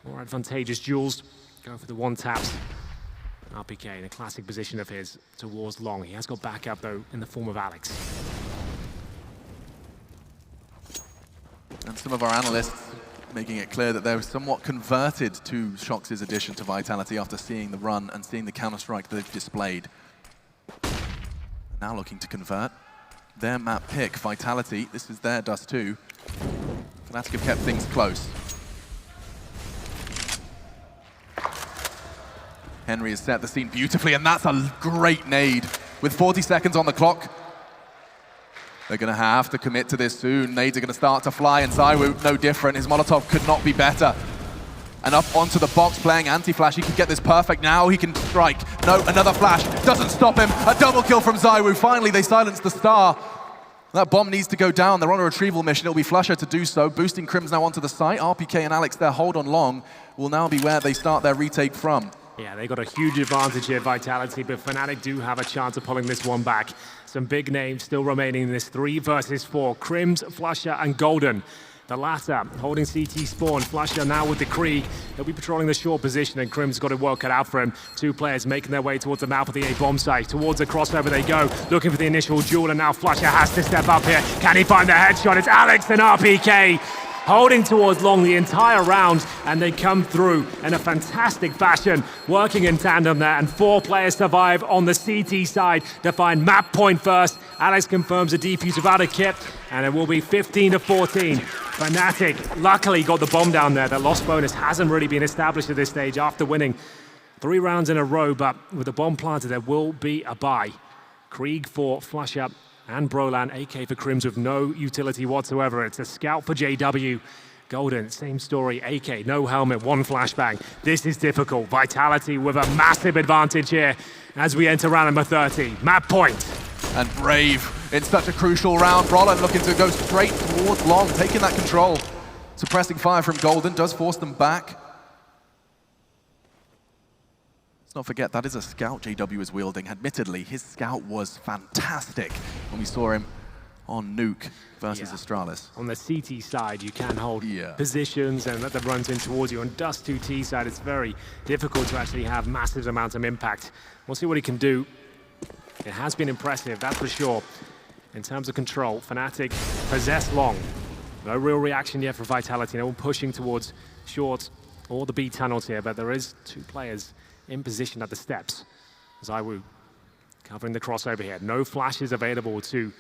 more advantageous duels. Go for the 1-taps. RPK in a classic position of his towards long. He has got backup, though, in the form of Alex. And some of our analysts making it clear that they're somewhat converted to Shox's addition to Vitality after seeing the run and seeing the counter-strike that they've displayed. Now looking to convert their map pick, Vitality. This is their Dust 2. Fnatic have kept things close. Henry has set the scene beautifully, and that's a great nade. With 40 seconds on the clock, they're going to have to commit to this soon. Nades are going to start to fly, and ZywOo, no different. His Molotov could not be better. And up onto the box, playing anti-flash. He can get this perfect now. He can strike. No, another flash. Doesn't stop him. A double kill from ZywOo. Finally, they silence the star. That bomb needs to go down. They're on a retrieval mission. It'll be flusha to do so. Boosting Crims now onto the site. RPK and Alex, their hold on long, will now be where they start their retake from. Yeah, they got a huge advantage here, Vitality, but Fnatic do have a chance of pulling this one back. Some big names still remaining in this 3 versus 4. Crims, flusha, and Golden. The latter holding CT spawn. flusha now with the Krieg. He'll be patrolling the short position, and Crims got to work it out for him. 2 players making their way towards the mouth of the A bomb site. Towards the crossover they go, looking for the initial duel, and now flusha has to step up here. Can he find the headshot? It's Alex and RPK. Holding towards long the entire round, and they come through in a fantastic fashion, working in tandem there, and 4 players survive on the CT side to find map point first. Alex confirms a defuse without a kit, and it will be 15-14. Fnatic luckily got the bomb down there. The loss bonus hasn't really been established at this stage after winning 3 rounds in a row, but with the bomb planted, there will be a buy. Krieg for flusha and Brolan, AK for Crims with no utility whatsoever. It's a scout for JW. Golden, same story, AK, no helmet, 1 flashbang. This is difficult. Vitality with a massive advantage here as we enter round number 30. Map point. And Brave in such a crucial round. Brolan looking to go straight towards long, taking that control. Suppressing fire from Golden does force them back. Let's not forget, that is a scout JW is wielding. Admittedly, his scout was fantastic when we saw him on Nuke versus Astralis. On the CT side, you can hold positions and let them run in towards you. On Dust 2T side, it's very difficult to actually have massive amounts of impact. We'll see what he can do. It has been impressive, that's for sure. In terms of control, Fnatic possess long. No real reaction yet for Vitality. No one pushing towards short or the B tunnels here, but there is 2 players in position at the steps. ZywOo covering the crossover here. No flashes available to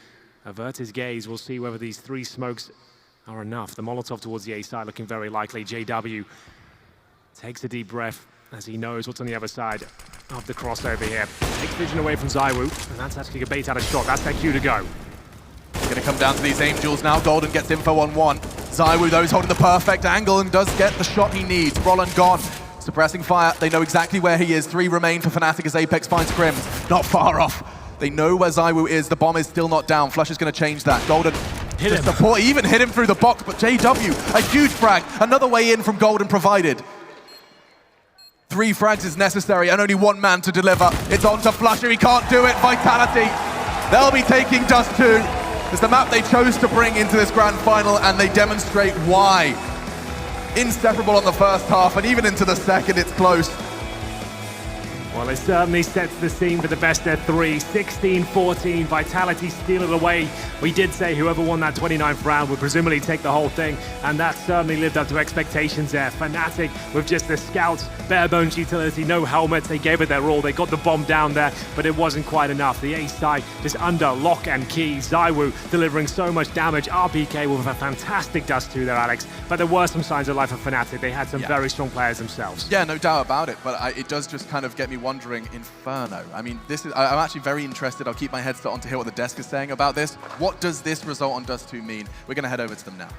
avert his gaze. We'll see whether these 3 smokes are enough. The Molotov towards the A side looking very likely. JW takes a deep breath as he knows what's on the other side of the crossover here. Takes vision away from ZywOo, and that's actually a bait out a shot. That's their cue to go. It's going to come down to these aim duels now. Golden gets info on 1. ZywOo, though, is holding the perfect angle and does get the shot he needs. Brolan gone. Suppressing fire. They know exactly where he is. 3 remain for Fnatic as Apex finds Crims. Not far off. They know where ZywOo is. The bomb is still not down. Flush is going to change that. Golden hit him. Support. He even hit him through the box, but JW, a huge frag. Another way in from Golden provided. 3 frags is necessary and only 1 man to deliver. It's on to flusha. He can't do it. Vitality. They'll be taking Dust 2. It's the map they chose to bring into this grand final, and they demonstrate why. Inseparable on the first half, and even into the second, it's close. Well, it certainly sets the scene for the best of 3. 16-14, Vitality steal it away. We did say whoever won that 29th round would presumably take the whole thing, and that certainly lived up to expectations there. Fnatic with just the scouts, bare bones utility, no helmets. They gave it their all. They got the bomb down there, but it wasn't quite enough. The A side just under lock and key. ZywOo delivering so much damage. RPK with a fantastic Dust 2 there, Alex. But there were some signs of life for Fnatic. They had some very strong players themselves. Yeah, no doubt about it, but it does just kind of get me wondering, Inferno. I mean, I'm actually very interested. I'll keep my headset on to hear what the desk is saying about this. What does this result on Dust 2 mean? We're going to head over to them now.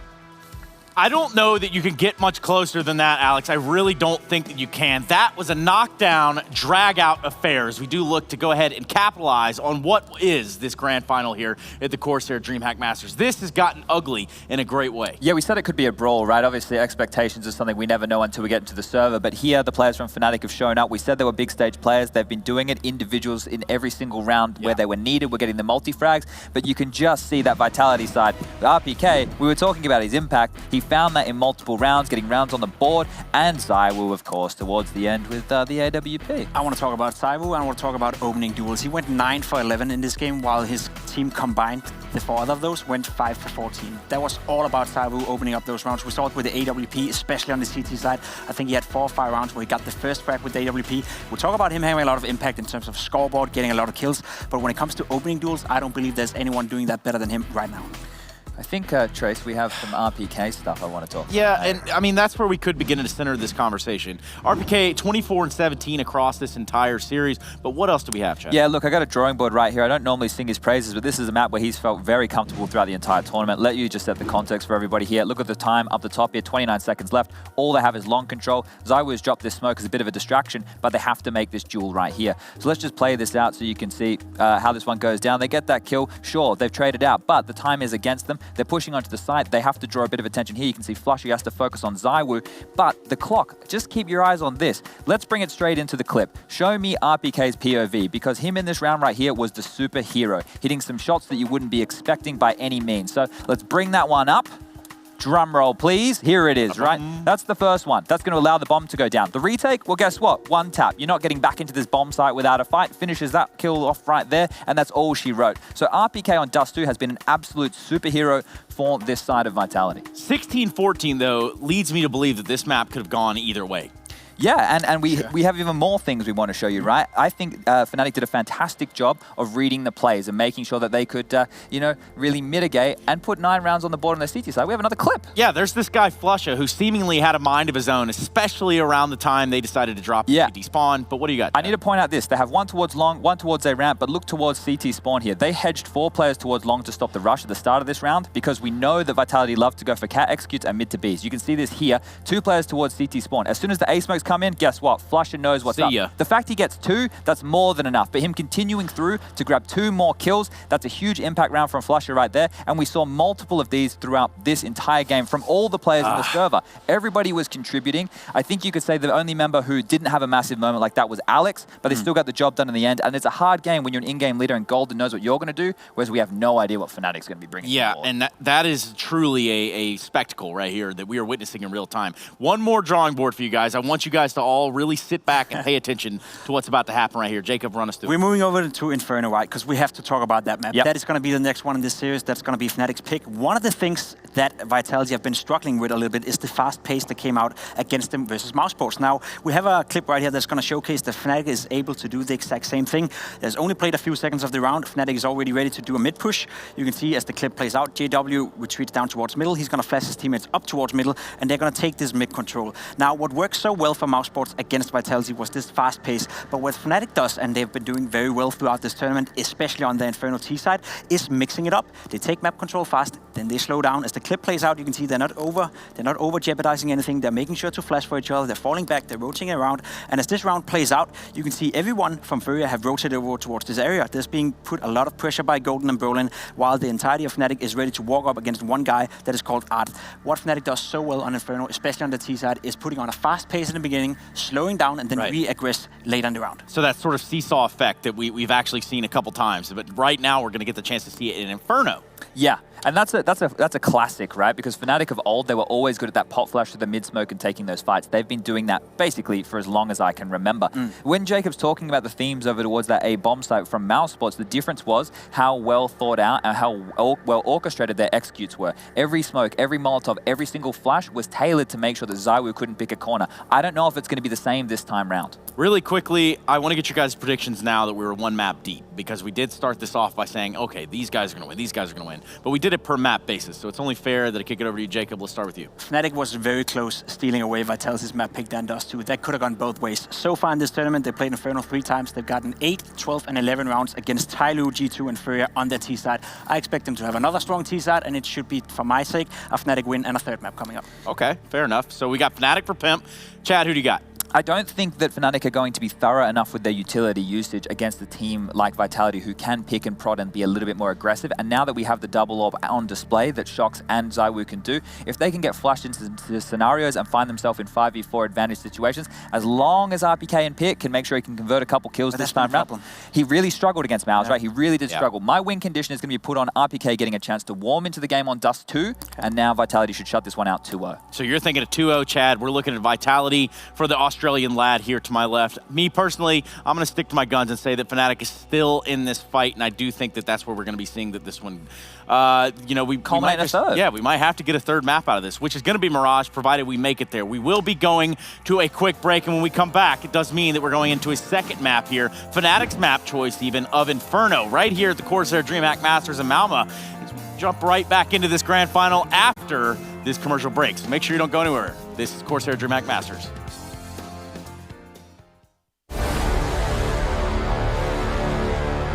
I don't know that you can get much closer than that, Alex. I really don't think that you can. That was a knockdown, drag-out affair as we do look to go ahead and capitalize on what is this grand final here at the CORSAIR DreamHack Masters. This has gotten ugly in a great way. Yeah, we said it could be a brawl, right? Obviously, expectations is something we never know until we get into the server, but here the players from Fnatic have shown up. We said they were big stage players. They've been doing it, individuals in every single round where they were needed. We're getting the multi-frags, but you can just see that Vitality side. With RPK, we were talking about his impact. He found that in multiple rounds, getting rounds on the board, and ZywOo, of course, towards the end with the AWP. I want to talk about ZywOo, and I want to talk about opening duels. He went 9 for 11 in this game, while his team combined, the 4 other of those, went 5 for 14. That was all about ZywOo opening up those rounds. We saw it with the AWP, especially on the CT side. I think he had 4 or 5 rounds where he got the first frag with the AWP. We'll talk about him having a lot of impact in terms of scoreboard, getting a lot of kills, but when it comes to opening duels, I don't believe there's anyone doing that better than him right now. I think, Trace, we have some RPK stuff I want to talk about. Yeah, and I mean, that's where we could begin to center this conversation. RPK 24-17 across this entire series, but what else do we have, Chad? Yeah, look, I got a drawing board right here. I don't normally sing his praises, but this is a map where he's felt very comfortable throughout the entire tournament. Let you just set the context for everybody here. Look at the time up the top here, 29 seconds left. All they have is long control. ZywOo's dropped this smoke as a bit of a distraction, but they have to make this duel right here. So let's just play this out so you can see how this one goes down. They get that kill. Sure, they've traded out, but the time is against them. They're pushing onto the side. They have to draw a bit of attention here. You can see Flushy has to focus on ZywOo, but the clock, just keep your eyes on this. Let's bring it straight into the clip. Show me RPK's POV, because him in this round right here was the superhero, hitting some shots that you wouldn't be expecting by any means. So let's bring that one up. Drum roll, please. Here it is, right? That's the first one. That's going to allow the bomb to go down. The retake, well, guess what? One tap. You're not getting back into this bomb site without a fight. Finishes that kill off right there, and that's all she wrote. So RPK on Dust 2 has been an absolute superhero for this side of Vitality. 16-14, though, leads me to believe that this map could have gone either way. Yeah, and we have even more things we want to show you, right? I think Fnatic did a fantastic job of reading the plays and making sure that they could, you know, really mitigate and put 9 rounds on the board on their CT side. We have another clip. Yeah, there's this guy, Flusha, who seemingly had a mind of his own, especially around the time they decided to drop CT spawn. But what do you got? I need to point out this. They have one towards long, one towards a ramp, but look towards CT spawn here. They hedged 4 players towards long to stop the rush at the start of this round, because we know that Vitality love to go for cat executes and mid to Bs. You can see this here. 2 players towards CT spawn. As soon as the A smokes come in, guess what? Flusha knows what's up. The fact he gets 2, that's more than enough. But him continuing through to grab 2 more kills, that's a huge impact round from Flusha right there. And we saw multiple of these throughout this entire game from all the players in the server. Everybody was contributing. I think you could say the only member who didn't have a massive moment like that was Alex, but they still got the job done in the end. And it's a hard game when you're an in-game leader and Golden knows what you're going to do, whereas we have no idea what Fnatic's going to be bringing. Yeah, and that is truly a spectacle right here that we are witnessing in real time. One more drawing board for you guys. I want you guys to all really sit back and pay attention to what's about to happen right here. Jacob, run us through. We're moving over to Inferno, right? Because we have to talk about that map. That is going to be the next one in this series. That's going to be Fnatic's pick. One of the things that Vitality have been struggling with a little bit is the fast pace that came out against them versus Mousesports. Now, we have a clip right here that's going to showcase that Fnatic is able to do the exact same thing. There's only played a few seconds of the round. Fnatic is already ready to do a mid push. You can see as the clip plays out, JW retreats down towards middle. He's going to flash his teammates up towards middle, and they're going to take this mid control. Now, what worked so well for Mousesports against Vitality was this fast pace. But what Fnatic does, and they've been doing very well throughout this tournament, especially on the Inferno T side, is mixing it up. They take map control fast, then they slow down. As the clip plays out, you can see they're not over jeopardizing anything. They're making sure to flash for each other. They're falling back, they're rotating around. And as this round plays out, you can see everyone from Furia have rotated over towards this area. There's being put a lot of pressure by Golden and Brolin, while the entirety of Fnatic is ready to walk up against one guy that is called Art. What Fnatic does so well on Inferno, especially on the T side, is putting on a fast pace in the beginning, slowing down, and then re-aggress late in the round. So that sort of seesaw effect that we've actually seen a couple times, but right now we're going to get the chance to see it in Inferno. Yeah, and that's a classic, right? Because Fnatic of old, they were always good at that pop flash to the mid smoke and taking those fights. They've been doing that basically for as long as I can remember. When Jacob's talking about the themes over towards that A bomb site from Mousesports, the difference was how well thought out and how well orchestrated their executes were. Every smoke, every Molotov, every single flash was tailored to make sure that ZywOo couldn't pick a corner. I don't know if it's going to be the same this time round. Really quickly, I want to get your guys' predictions now that we were 1 map deep, because we did start this off by saying, okay, these guys are going to win, these guys are going to win. But we did it per map basis, so it's only fair that I kick it over to you, Jacob. Let's start with you. Fnatic was very close stealing away Vitality's map pick than Dust 2. That could have gone both ways. So far in this tournament, they played Inferno 3 times. They've gotten 8, 12, and 11 rounds against Tyloo, G2, and Furia on their T side. I expect them to have another strong T side, and it should be, for my sake, a Fnatic win and a 3rd map coming up. Okay, fair enough. So we got Fnatic for Pimp. Chad, who do you got? I don't think that Fnatic are going to be thorough enough with their utility usage against a team like Vitality, who can pick and prod and be a little bit more aggressive. And now that we have the double orb on display that Shox and ZywOo can do, if they can get flushed into scenarios and find themselves in 5v4 advantage situations, as long as RPK and Pit can make sure he can convert a couple kills this time round. He really struggled against Mouse, right? He really did struggle. My win condition is going to be put on RPK getting a chance to warm into the game on Dust 2, and now Vitality should shut this one out 2-0. So you're thinking of 2-0, Chad. We're looking at Vitality for the Australian lad here to my left. Me personally, I'm going to stick to my guns and say that Fnatic is still in this fight, and I do think that that's where we're going to be seeing that this one, you know, we might have to get a 3rd map out of this, which is going to be Mirage, provided we make it there. We will be going to a quick break, and when we come back, it does mean that we're going into a 2nd map here, Fnatic's map choice even, of Inferno, right here at the CORSAIR DreamHack Masters in Malmö. jump right back into this grand final after this commercial break. So make sure you don't go anywhere. This is CORSAIR DreamHack Masters.